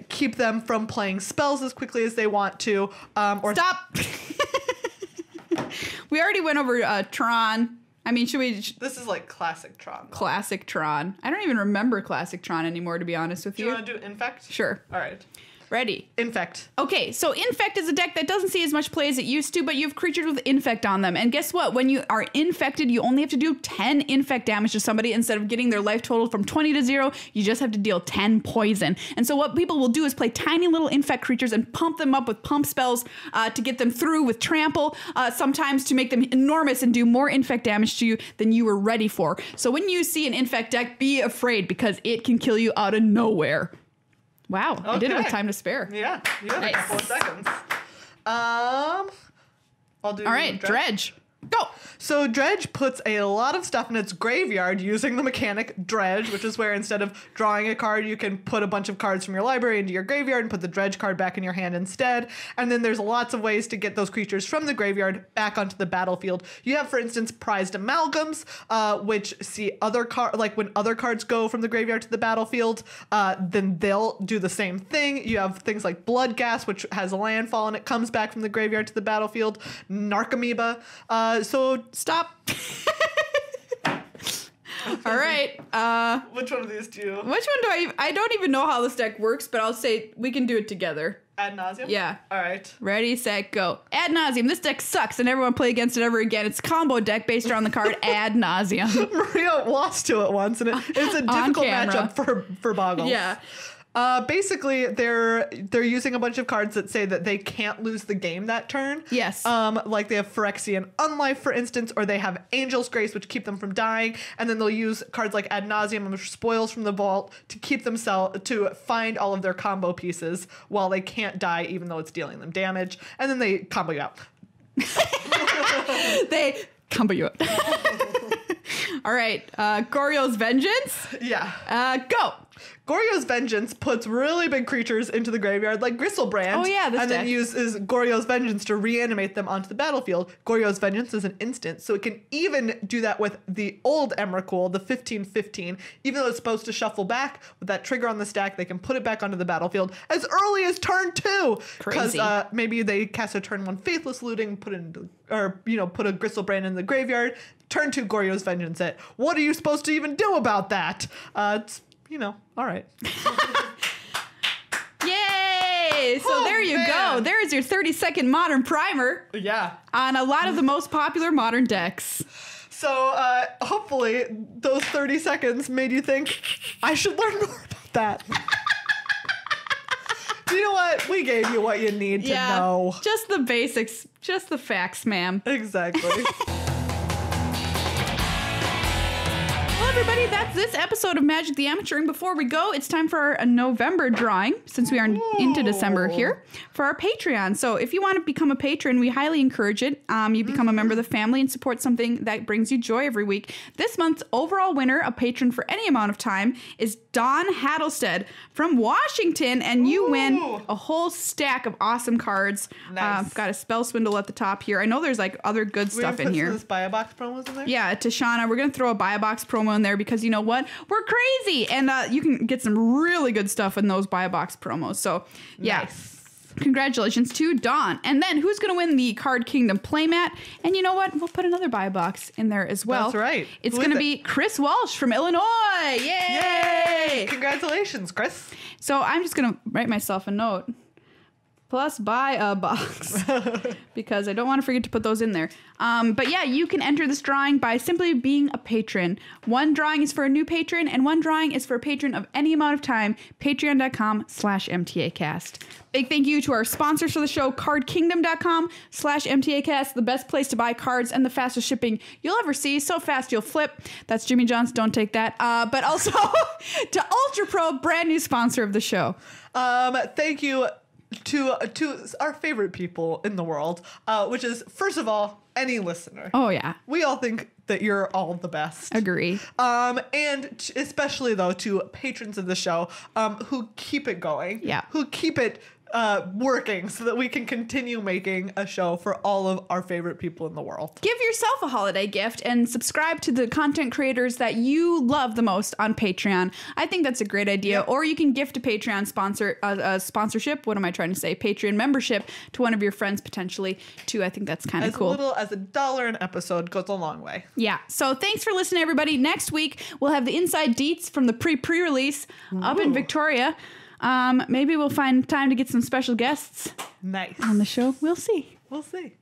keep them from playing spells as quickly as they want to. Stop! We already went over Tron. I mean, should we... This is like classic Tron. Though. Classic Tron. I don't even remember classic Tron anymore, to be honest with you. Do you want to do Infect? Sure. All right. Ready. Infect. Okay, so Infect is a deck that doesn't see as much play as it used to, but you have creatures with Infect on them. And guess what? When you are infected, you only have to do 10 Infect damage to somebody instead of getting their life total from 20 to 0. You just have to deal 10 poison. And so what people will do is play tiny little Infect creatures and pump them up with pump spells to get them through with Trample, sometimes to make them enormous and do more Infect damage to you than you were ready for. So when you see an Infect deck, be afraid because it can kill you out of nowhere. Wow, okay. I did it with time to spare. Yeah, you had a couple of seconds. I'll do. All right, Dredge. Go. So Dredge puts a lot of stuff in its graveyard using the mechanic Dredge, which is where instead of drawing a card, you can put a bunch of cards from your library into your graveyard and put the Dredge card back in your hand instead. And then there's lots of ways to get those creatures from the graveyard back onto the battlefield. You have, for instance, Prized Amalgams, which see other cards, like when other cards go from the graveyard to the battlefield, then they'll do the same thing. You have things like Bloodghast, which has a landfall and it comes back from the graveyard to the battlefield. Narcomoeba. So stop. All right. Which one of these do you? Which one do I don't even know how this deck works, but I'll say we can do it together. Ad nauseum? Yeah. All right. Ready, set, go. Ad nauseum. This deck sucks and everyone play against it ever again. It's a combo deck based around the card Ad nauseum. Maria lost to it once and it's a difficult matchup for Boggle. Yeah. Basically, they're using a bunch of cards that say that they can't lose the game that turn. Yes. Like they have Phyrexian Unlife, for instance, or they have Angel's Grace, which keep them from dying, and then they'll use cards like Ad Nauseam and Spoils from the Vault to keep themselves to find all of their combo pieces while they can't die, even though it's dealing them damage, and then they combo you out. They combo you out. All right, Coreos Vengeance. Yeah. Go. Coreos Vengeance puts really big creatures into the graveyard like Gristlebrand. Oh yeah, this and deck. then uses Coreos Vengeance to reanimate them onto the battlefield. Coreos Vengeance is an instant, so it can even do that with the old Emrakul, the 15/15. Even though it's supposed to shuffle back, with that trigger on the stack, they can put it back onto the battlefield as early as turn 2. Crazy. Because maybe they cast a turn 1 Faithless Looting, put a Gristlebrand in the graveyard. Turn 2 Coreos Vengeance it. What are you supposed to even do about that? It's all right. Yay! So there you go. There is your 30-second Modern primer. Yeah. On a lot of the most popular Modern decks. So hopefully those 30 seconds made you think, I should learn more about that. Do you know what? We gave you what you need to know. Just the basics. Just the facts, ma'am. Exactly. Everybody, that's this episode of Magic the Amateur. And before we go, it's time for a November drawing, since we are into December here, for our Patreon. So if you want to become a patron, we highly encourage it. You become a member of the family and support something that brings you joy every week. This month's overall winner, a patron for any amount of time, is Dawn Hattlestead from Washington. And you win a whole stack of awesome cards. Nice. Got a Spell Swindle at the top here. I know there's like other good stuff in here. This buy a box promos in there? Yeah, Tashana, we're going to throw a buy a box promo in there because you know what? We're crazy. And you can get some really good stuff in those buy a box promos. So, yeah. Nice. Congratulations to Dawn. And then who's going to win the Card Kingdom playmat? And you know what? We'll put another buy a box in there as well. That's right. It's going to be Chris Walsh from Illinois. Yay! Congratulations, Chris. So I'm just going to write myself a note. Plus buy a box because I don't want to forget to put those in there. But yeah, you can enter this drawing by simply being a patron. One drawing is for a new patron and one drawing is for a patron of any amount of time. Patreon.com/MTAcast. Big thank you to our sponsors for the show, cardkingdom.com/MTAcast, the best place to buy cards and the fastest shipping you'll ever see. So fast you'll flip. That's Jimmy John's. Don't take that. But also to Ultra Pro, brand new sponsor of the show. Thank you to our favorite people in the world, which is, first of all, any listener. Oh, yeah. We all think that you're all the best. Agree. And especially, though, to patrons of the show who keep it going. Yeah. Who keep it working so that we can continue making a show for all of our favorite people in the world. Give yourself a holiday gift and subscribe to the content creators that you love the most on Patreon. I think that's a great idea. Yep. Or you can gift a Patreon sponsorship. What am I trying to say? Patreon membership to one of your friends potentially too. I think that's kind of cool. As little as $1 an episode goes a long way. Yeah. So thanks for listening, everybody. Next week we'll have the inside deets from the pre-release up in Victoria. Maybe we'll find time to get some special guests. Nice. On the show. We'll see. We'll see.